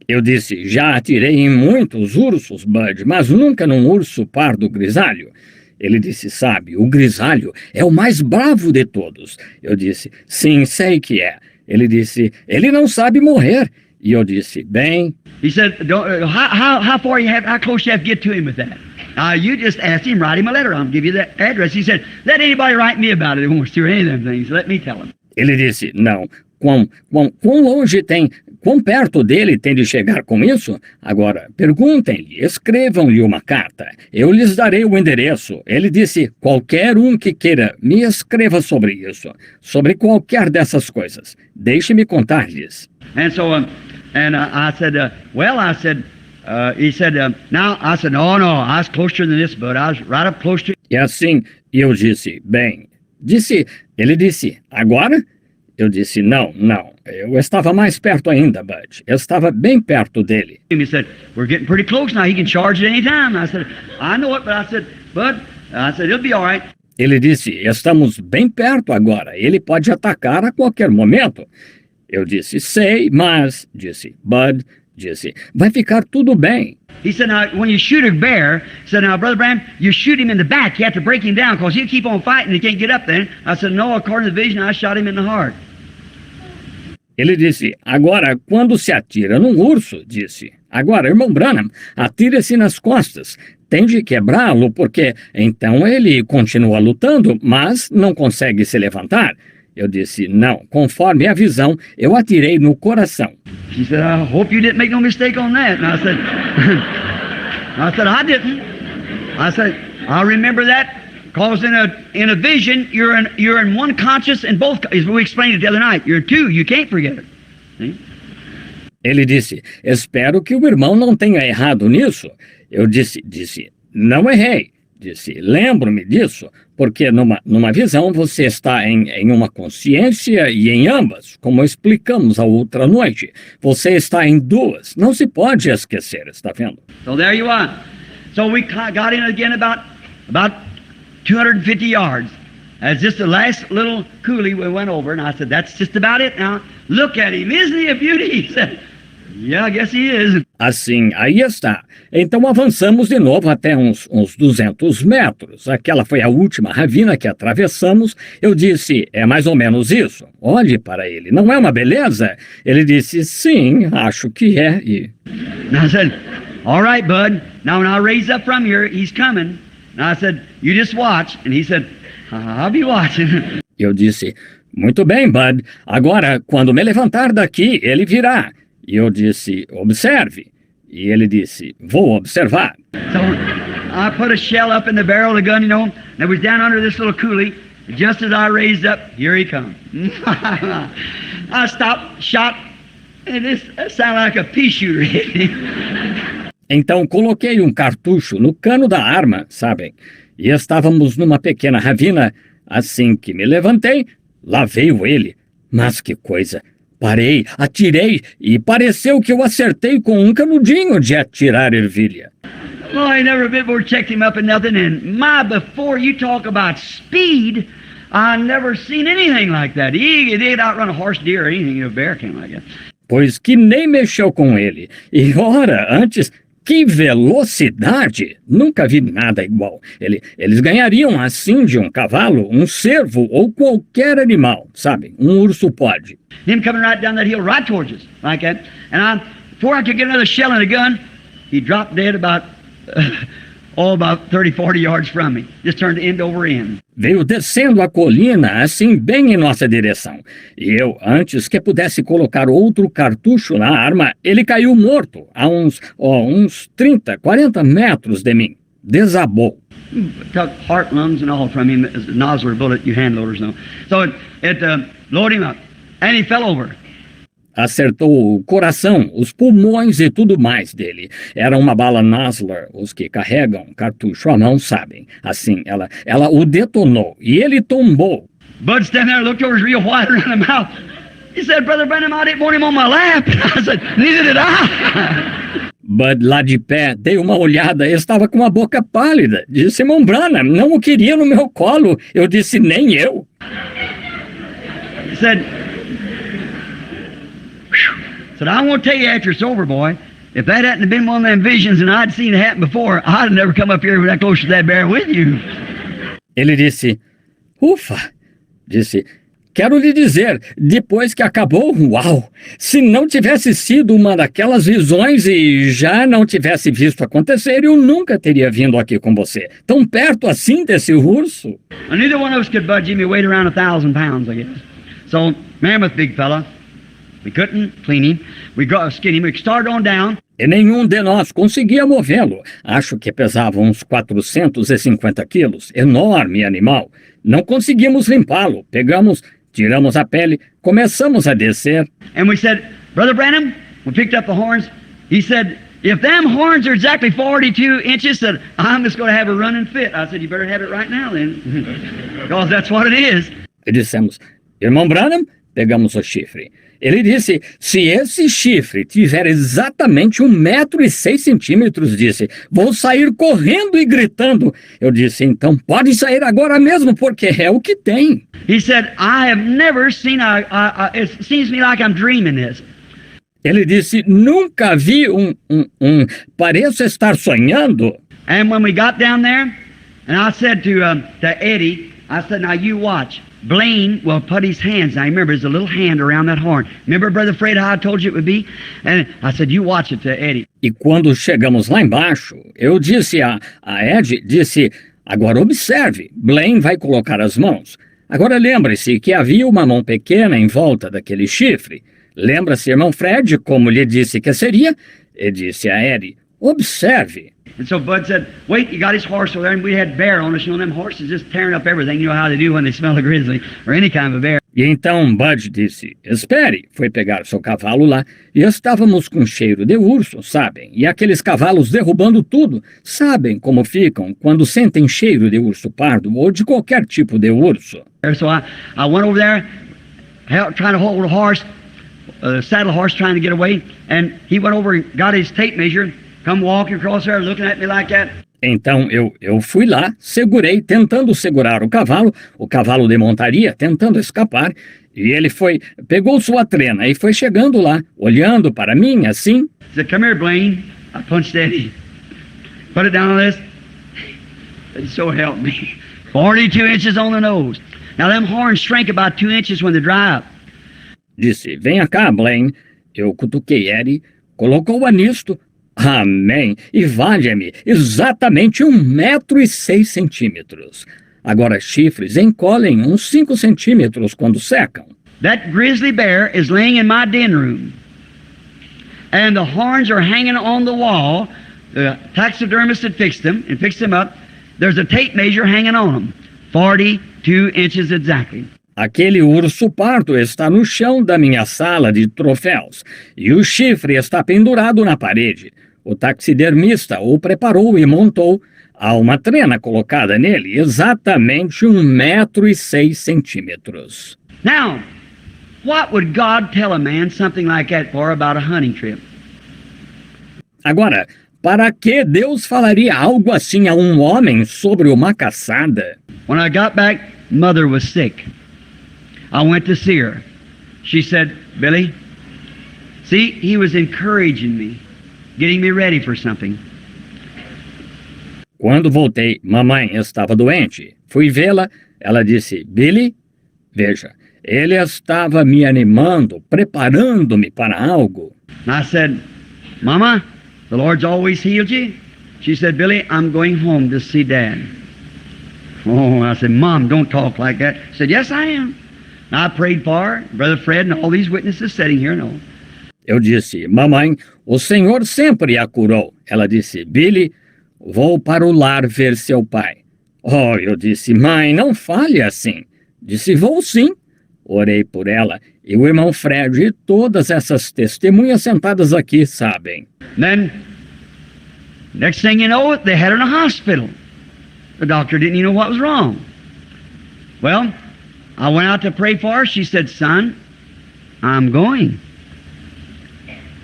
Eu disse, já atirei em muitos ursos, Bud, mas nunca num urso pardo grisalho. Ele disse, sabe, o grisalho é o mais bravo de todos. Eu disse, sim, sei que é. Ele disse, ele não sabe morrer. E eu disse, bem... He said, how far you have, how close you have to get to him with that? You just ask him, write him a letter. I'll give you the address. He said, let anybody write me about it who wants to, or any of them things. Let me tell him. Ele disse, não, quão longe tem, quão perto dele tem de chegar com isso? Agora, perguntem-lhe, escrevam-lhe uma carta. Eu lhes darei o endereço. Ele disse, qualquer um que queira, me escreva sobre isso, sobre qualquer dessas coisas. Deixe-me contar-lhes. And so, I said, he said, now, I said, no, I was closer than this, but I was right up close to... E assim, eu disse, bem, ele disse, agora? Eu disse, não, eu estava mais perto ainda, Bud. Eu estava bem perto dele. He said, we're getting pretty close now, he can charge at any time. I said, I know it, but I said, Bud, it'll be all right. Ele disse, estamos bem perto agora, ele pode atacar a qualquer momento. Eu disse, sei, mas, disse, Bud, disse, vai ficar tudo bem. He said, now, when you shoot a bear, he said, now, Brother Branham, you shoot him in the back. You have to break him down because he'll keep on fighting. He can't get up there. I said, no, according to the vision, I shot him in the heart. Ele disse, agora, quando se atira num urso, disse, agora, irmão Branham, atira-se nas costas. Tem de quebrá-lo, porque então ele continua lutando, mas não consegue se levantar. Eu disse, não, conforme a visão, eu atirei no coração. She said, I hope you didn't make no mistake on that. And I said, I didn't. I said, I remember that because in a vision, you're in one conscious and both, as we explained it the other night, you're two, you can't forget it. See? Ele disse, espero que o irmão não tenha errado nisso. Eu disse, não errei. Disse, lembro-me disso, porque numa visão você está em uma consciência e em ambas, como explicamos a outra noite. Você está em duas, não se pode esquecer, está vendo? So there you are. So we got in again about 250 yards. As just the last little coulee we went over, and I said, that's just about it now. Look at him, isn't he a beauty? He said, yeah, I guess he is. Assim, aí está. Então avançamos de novo até uns 200 metros. Aquela foi a última ravina que atravessamos. Eu disse, é mais ou menos isso. Olhe para ele, não é uma beleza? Ele disse, sim, acho que é. E I said, all right, bud. Now when I raise up from here, he's coming. And I said, you just watch. And he said, I'll be watching. Eu disse, muito bem, Bud. Agora, quando me levantar daqui, ele virá. E eu disse, observe. E ele disse, vou observar. So I put a shell up in the barrel of the gun, and it was down under this little coulee. Just as I raised up, here he comes. I stopped, shot, and it sounded like a pea shooter hit me. Então coloquei um cartucho no cano da arma, sabem? E estávamos numa pequena ravina. Assim que me levantei, lá veio ele. Mas que coisa! Parei, atirei e pareceu que eu acertei com um canudinho de atirar ervilha. Well, I never before checked him up and nothing. And before you talk about speed, I never seen anything like that. He did outrun a horse, deer, or anything. A bear came like that. Pois que nem mexeu com ele. E ora, antes, Que velocidade! Nunca vi nada igual. Eles ganhariam assim de um cavalo, um cervo ou qualquer animal, sabe? Um urso pode. Him coming right down that hill right towards us, like that. And before I could get another shell in the gun, he dropped dead about 30, 40 yards from me. Just turned end over end. Veio descendo a colina, assim, bem em nossa direção. E eu, antes que pudesse colocar outro cartucho na arma, ele caiu morto, a uns 30, 40 metros de mim. Desabou. Took heart, lungs, and all from him. As a Nosler bullet, you hand loaders know. So it loaded him up, and he fell over. Acertou o coração, os pulmões e tudo mais dele. Era uma bala Nosler, os que carregam cartucho à mão sabem. Assim, ela o detonou e ele tombou. Bud standing there looked over his real white around the mouth. He said, Brother Branham, I didn't want him on my lap. I said, neither did I. Bud, lá de pé, dei uma olhada, estava com a boca pálida. Disse, irmão Branham, não o queria no meu colo. Eu disse, nem eu. He said, I want to tell you after it's over, boy, if that hadn't been one of them visions and I'd seen it happen before, I'd have never come up here that close to that bear with you. Ele disse, ufa, quero lhe dizer, depois que acabou, uau, se não tivesse sido uma daquelas visões e já não tivesse visto acontecer, eu nunca teria vindo aqui com você, tão perto assim desse urso. And neither one of us could budge him. He weighed around 1,000 pounds, I guess. So, mammoth big fella. We couldn't clean him. We skin him. We started on down. E nenhum de nós conseguia movê-lo. Acho que pesava uns 450 quilos. Enorme animal. Não conseguimos limpá-lo. Tiramos a pele, começamos a descer. And we said, Brother Branham, we picked up the horns. He said, if them horns are exactly 42 inches, said, I'm just going to have a running fit. I said, you better have it right now then. Because that's what it is. E dissemos, irmão Branham, pegamos o chifre. Ele disse, se esse chifre tiver exatamente 1,06 metros, disse, vou sair correndo e gritando. Eu disse, então pode sair agora mesmo, porque é o que tem. He said, I have never seen, it seems to me like I'm dreaming this. Ele disse, nunca vi pareço estar sonhando. And when we got down there, and I said to Eddie, I said, now you watch. Blaine will put his hands. Now remember, there's a little hand around that horn. Remember, Brother Fred, how I told you it would be? And I said, you watch it to Eddie. E quando chegamos lá embaixo, eu disse a Ed, agora observe, Blaine vai colocar as mãos. Agora lembre-se que havia uma mão pequena em volta daquele chifre. Lembra-se, irmão Fred, como lhe disse que seria? E disse a Eddie, observe. And so Bud said, wait, he got his horse over there, and we had bear on us. You know, them horses just tearing up everything. You know how they do when they smell a grizzly or any kind of a bear. E então Bud disse, espere, foi pegar seu cavalo lá, e estávamos com cheiro de urso, sabem? E aqueles cavalos derrubando tudo, sabem como ficam quando sentem cheiro de urso pardo ou de qualquer tipo de urso. So I went over there, trying to hold a horse, saddle horse trying to get away, and he went over and got his tape measure, come walking across there looking at me like that. Então eu fui lá, segurei, tentando segurar o cavalo de montaria, tentando escapar, e ele pegou sua trena e foi chegando lá, olhando para mim assim. He said, come here, Blaine. I punched Eddie. Put it down on this. And so help me. 42 inches on the nose. Now them horns shrink about 2 inches when they dry up. Disse, venha cá, Blaine. Eu cutuquei Eddie, colocou-a nisto. Amém. E valha-me, exatamente 1,06 metros. Agora chifres encolhem uns 5 centímetros quando secam. That grizzly bear is laying in my den room. And the horns are hanging on the wall. The taxidermist had fixed them and fixed them up. There's a tape measure hanging on them. 42 inches exactly. Aquele urso pardo está no chão da minha sala de troféus e o chifre está pendurado na parede. O taxidermista o preparou e montou. Há uma trena colocada nele, exatamente 1,06 metros. Now, what would God tell a man something like that for about a hunting trip? Agora, para que Deus falaria algo assim a um homem sobre uma caçada? When I got back, Mother was sick. I went to see her. She said, Billy, see, he was encouraging me. getting me ready for something. Quando voltei, mamãe estava doente. Fui vê-la. Ela disse, Billy, veja, ele estava me animando, preparando-me para algo. And I said, Mama, the Lord's always healed you? She said, Billy, I'm going home to see Dad. Oh, I said, Mom, don't talk like that. She said, yes, I am. And I prayed for her, Brother Fred, and all these witnesses sitting here know. Eu disse, mamãe, o Senhor sempre a curou. Ela disse, Billy, vou para o lar ver seu pai. Oh, eu disse, mãe, não fale assim. Disse, vou sim. Orei por ela e o irmão Fred e todas essas testemunhas sentadas aqui sabem. Then, next thing you know, they had her in a hospital. The doctor didn't even know what was wrong. Well, I went out to pray for her. She said, son, I'm going.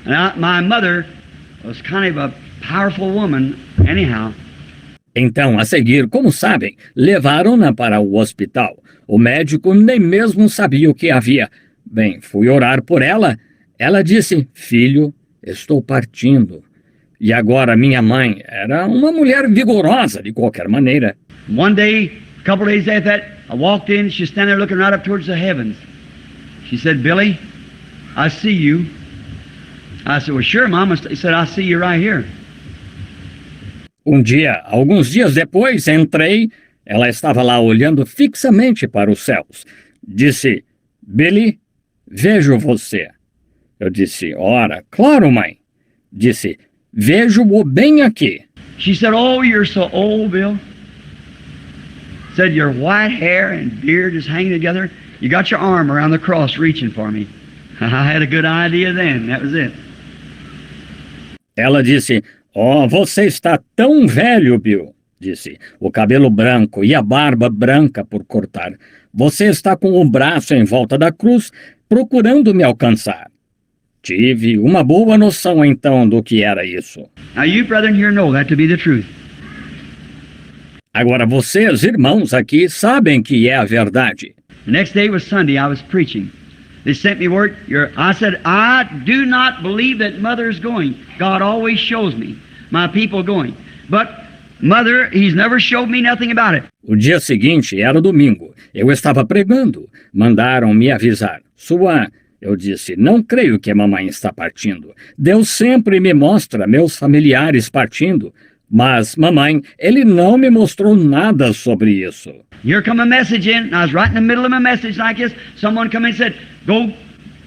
And my mother was kind of a powerful woman anyhow. Então, a seguir, como sabem, levaram-na para o hospital. O médico nem mesmo sabia o que havia. Bem, fui orar por ela. Ela disse, filho, estou partindo. E agora minha mãe era uma mulher vigorosa de qualquer maneira. One day, a couple days after that, I walked in. She's standing there looking right up towards the heavens. She said, Billy, I see you. I said, well, sure, Mama. He said, I see you right here. Um dia, alguns dias depois, entrei. Ela estava lá olhando fixamente para os céus. Disse, Billy, vejo você. Eu disse, ora, claro, mãe. Disse, vejo-o bem aqui. She said, oh, you're so old, Bill. Said, your white hair and beard is hanging together. You got your arm around the cross reaching for me. I had a good idea then. That was it. Ela disse, oh, você está tão velho, Bill. Disse, o cabelo branco e a barba branca por cortar. Você está com o braço em volta da cruz, procurando me alcançar. Tive uma boa noção, então, do que era isso. Now you brethren here know that to be the truth. Agora, vocês, irmãos aqui, sabem que é a verdade. The next day was Sunday. I was preaching. They sent me word. I said, I do not believe that Mother is going. God always shows me my people going. But Mother, He's never showed me nothing about it. O dia seguinte era domingo. Eu estava pregando. Mandaram me avisar. Eu disse, não creio que a mamãe está partindo. Deus sempre me mostra meus familiares partindo. Mas, mamãe, Ele não me mostrou nada sobre isso. Here come a message in. I was right in the middle of my message like this. Someone come in and said, go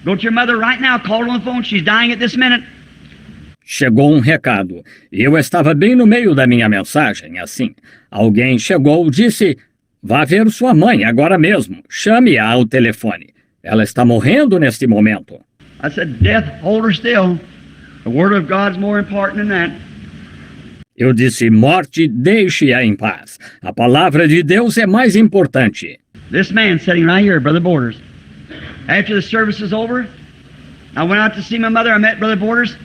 to your mother right now. Call her on the phone. She's dying at this minute. Chegou um recado. E eu estava bem no meio da minha mensagem, assim. Alguém chegou e disse, vá ver sua mãe agora mesmo. Chame-a ao telefone. Ela está morrendo neste momento. I said, death, hold her still. The word of God's more important than that. Eu disse, morte, deixe-a em paz. A palavra de Deus é mais importante. This man sitting right here, Brother Borders. After the service was over, I went out to see my mother. I met Brother Borders.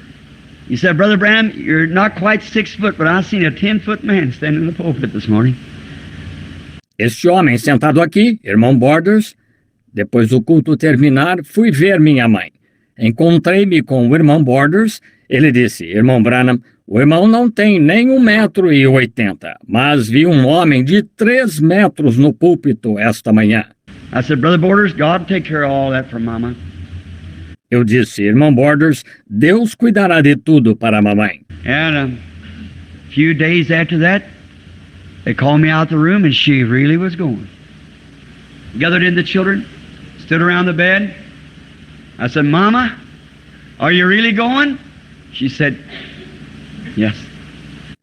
He said, Brother Branham, you're not quite 6 foot, but I seen a 10-foot man standing in the pulpit this morning. Este homem sentado aqui, irmão Borders, depois do culto terminar, fui ver minha mãe. Encontrei-me com o irmão Borders. Ele disse, irmão Branham, o irmão não tem nem 1,80 m, mas vi um homem de 3 metros no púlpito esta manhã. I said, Brother Borders, God will take care of all that for Mama. Eu disse, irmão Borders, Deus cuidará de tudo para a mamãe. And a few days after that, they called me out the room and she really was going. Gathered in the children, stood around the bed. I said, Mama, are you really going? She said, yes.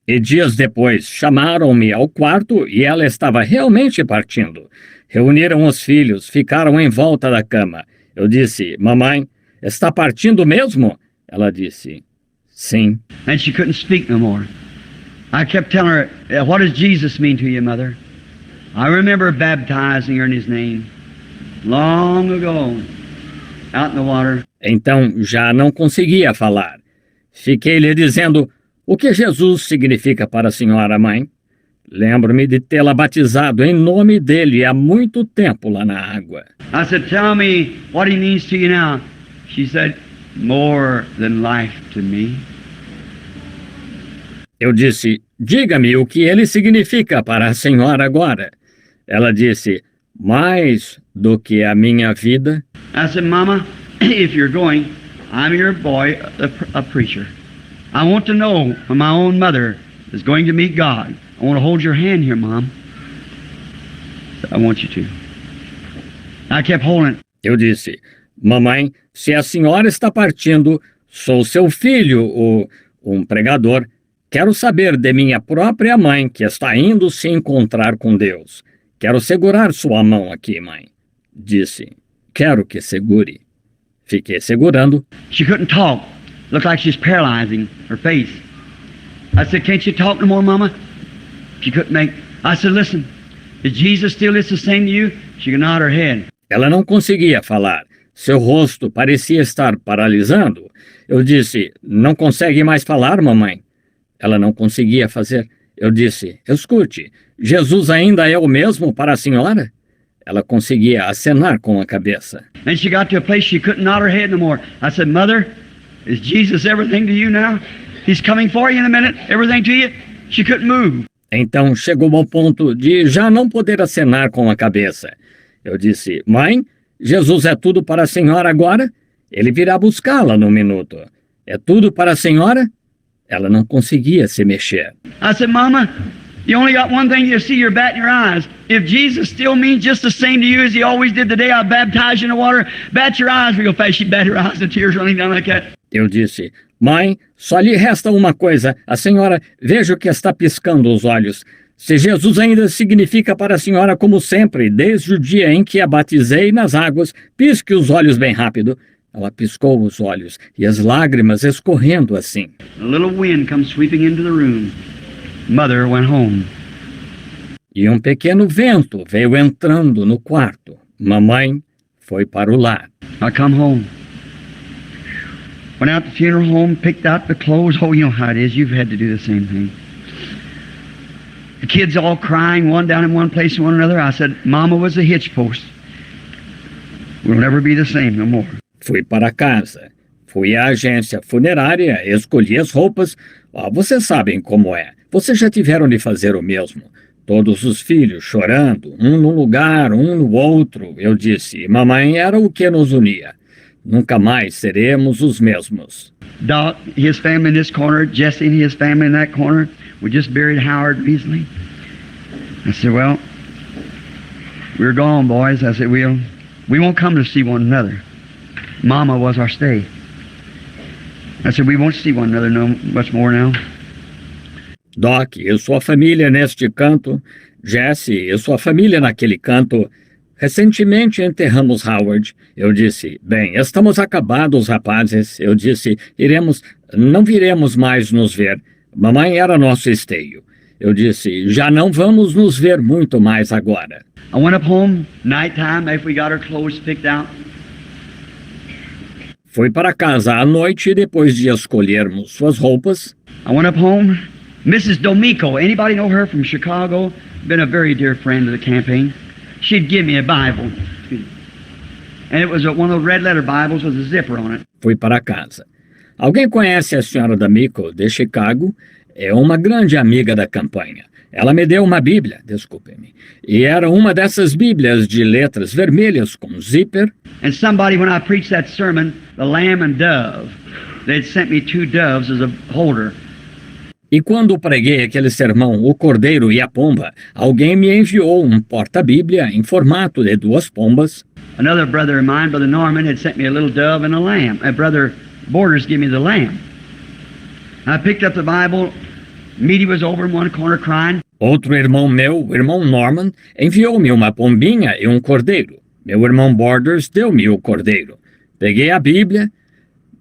E dias depois, chamaram-me ao quarto e ela estava realmente partindo. Reuniram os filhos, ficaram em volta da cama. Eu disse, mamãe, está partindo mesmo? Ela disse, sim. And she couldn't speak no more. I kept telling her, what does Jesus mean to you, Mother? I remember baptizing her in His name long ago, out in the water. Então já não conseguia falar. Fiquei lhe dizendo, o que Jesus significa para a senhora mãe? Lembro-me de tê-la batizado em nome dele há muito tempo lá na água. I said, tell me what He means to you now. She said, more than life to me. Eu disse, diga-me o que ele significa para a senhora agora. Ela disse, mais do que a minha vida. I said, Mama, if you're going, I'm your boy, a preacher. I want to know when my own mother is going to meet God. I want to hold your hand here, Mom. I want you to. I kept holding it. Eu disse, mamãe, se a senhora está partindo, sou seu filho, um pregador. Quero saber de minha própria mãe que está indo se encontrar com Deus. Quero segurar sua mão aqui, mãe. Disse, quero que segure. Fiquei segurando. She couldn't talk. Looked like she's paralyzing her face. I said, can't you talk no more, Mama? She couldn't make. I said, listen, is Jesus still is the same to you? She could nod her head. Ela não conseguia falar. Seu rosto parecia estar paralisando. Eu disse, não consegue mais falar, mamãe? Ela não conseguia fazer. Eu disse, escute, Jesus ainda é o mesmo para a senhora? Ela conseguia acenar com a cabeça. Then she got to a place she couldn't nod her head no more. I said, Mother, is Jesus everything to you now? He's coming for you in a minute, everything to you? She couldn't move. Então chegou ao ponto de já não poder acenar com a cabeça. Eu disse, mãe, Jesus é tudo para a senhora agora? Ele virá buscá-la num minuto. É tudo para a senhora? Ela não conseguia se mexer. I said, Mama, you only got one thing to see, you're batting your eyes. If Jesus still means just the same to you as he always did the day I baptized you in the water, bat your eyes real fast. She bat her eyes, the tears running down like that. Eu disse, mãe, só lhe resta uma coisa. A senhora, vejo que está piscando os olhos. Se Jesus ainda significa para a senhora como sempre, desde o dia em que a batizei nas águas, pisque os olhos bem rápido. Ela piscou os olhos e as lágrimas escorrendo assim. A little wind comes sweeping into the room. Mother went home. E um pequeno vento veio entrando no quarto. Mamãe foi para o lar. I come home. Went out to the funeral home, picked out the clothes. Oh, you know how it is. You've had to do the same thing. The kids all crying, one down in one place and one another. I said, Mama was a hitch post. We'll never be the same no more. Fui para casa. Fui à agência funerária, escolhi as roupas. Vocês sabem como é. Vocês já tiveram de fazer o mesmo. Todos os filhos chorando, um num lugar, um no outro. Eu disse, mamãe era o que nos unia. Nunca mais seremos os mesmos. Doc, his family in this corner, Jesse and his family in that corner. We just buried Howard recently. I said, well, we're gone, boys. I said, we won't come to see one another. Mama was our stay. I said, we won't see one another no much more now. Doc e sua família neste canto, Jesse e sua família naquele canto. Recentemente enterramos Howard. Eu disse, bem, estamos acabados, rapazes. Eu disse, não viremos mais nos ver. Mamãe era nosso esteio. Eu disse, já não vamos nos ver muito mais agora. I went up home, nighttime, after we got our clothes picked out. Fui para casa à noite depois de escolhermos suas roupas. I went up home. Mrs. Domico, anybody know her from Chicago? Been a very dear friend of the campaign. She'd give me a Bible. And it was one of those red letter Bibles with a zipper on it. Fui para casa. Alguém conhece a senhora D'Amico de Chicago? É uma grande amiga da campanha. Ela me deu uma Bíblia, desculpe-me. E era uma dessas Bíblias de letras vermelhas com zíper. And somebody, when I preached that sermon, the lamb and dove, they'd sent me 2 doves as a holder. E quando preguei aquele sermão, o cordeiro e a pomba, alguém me enviou um porta-bíblia em formato de 2 pombas. Another brother of mine, Brother Norman, had sent me a little dove and a lamb. Brother Borders gave me the lamb. I picked up the Bible. Meaty was over in one corner crying. Outro irmão meu, o irmão Norman, enviou-me uma pombinha e um cordeiro. Meu irmão Borders deu-me o cordeiro. Peguei a Bíblia.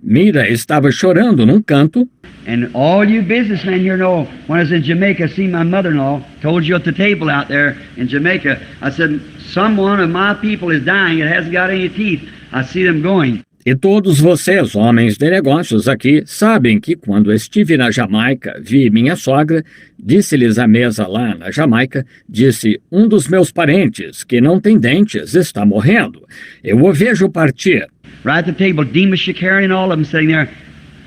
Mira estava chorando num canto. And all you businessmen here know, when I was in Jamaica, seen my mother-in-law, told you at the table out there in Jamaica, I said, someone of my people is dying, it hasn't got any teeth. I see them going. E todos vocês, homens de negócios aqui, sabem que quando estive na Jamaica, vi minha sogra, disse-lhes à mesa lá na Jamaica, disse, um dos meus parentes, que não tem dentes, está morrendo. Eu o vejo partir. Right at the table, Demas Shakarian and all of them sitting there.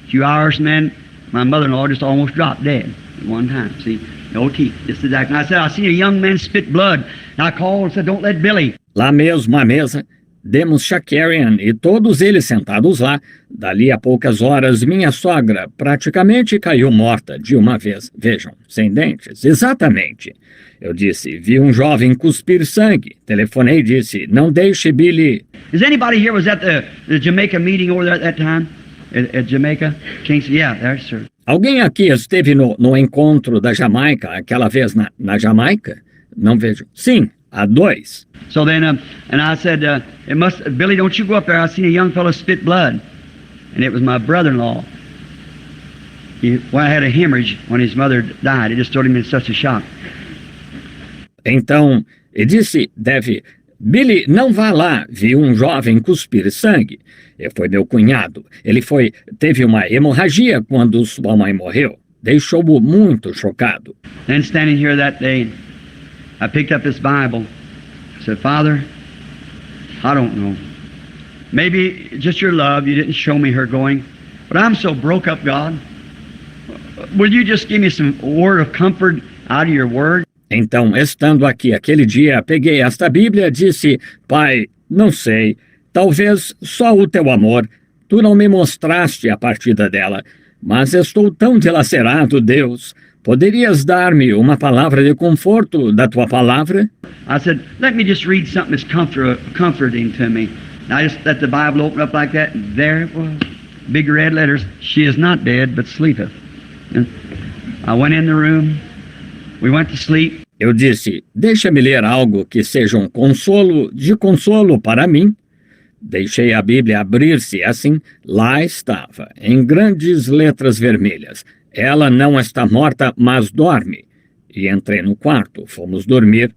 A few Irishmen, My mother-in-law just almost dropped dead at one time. See, no teeth. Just exactly. And I said, I seen a young man spit blood. And I called and said, don't let Billy. Lá mesmo à mesa, demos Shakarian e todos eles sentados lá. Dali a poucas horas, minha sogra praticamente caiu morta de uma vez. Vejam, sem dentes. Exatamente. Eu disse, vi um jovem cuspir sangue. Telefonei e disse, não deixe Billy. Is anybody here was at the Jamaica meeting over there at that time? At Jamaica? Kingston? Yeah, there, sir. Alguém aqui esteve no encontro da Jamaica, aquela vez na Jamaica? Não vejo. Sim, há 2. So then, and I said, Billy, don't you go up there. I seen a young fellow spit blood. And it was my brother-in-law. He had a hemorrhage when his mother died. It just threw him in such a shock. Então, ele disse, Billy, não vá lá, vi um jovem cuspir sangue. Foi meu cunhado. Ele teve uma hemorragia quando sua mãe morreu. Deixou-o muito chocado. Then standing here that day, I picked up this Bible. I said, Father, I don't know. Maybe just your love, you didn't show me her going. But I'm so broke up, God. Will you just give me some word of comfort out of your word? Então, estando aqui aquele dia, peguei esta Bíblia e disse, Pai, não sei, talvez só o teu amor. Tu não me mostraste a partida dela, mas estou tão dilacerado, Deus. Poderias dar-me uma palavra de conforto da tua palavra? I said, let me just read something that's comforting to me. And I just let the Bible open up like that, and there it was. Big red letters, she is not dead, but sleepeth. And I went in the room. We went to sleep. Eu disse, deixa-me ler algo que seja um consolo para mim. Deixei a Bíblia abrir-se assim. Lá estava, em grandes letras vermelhas. Ela não está morta, mas dorme. E entrei no quarto, fomos dormir.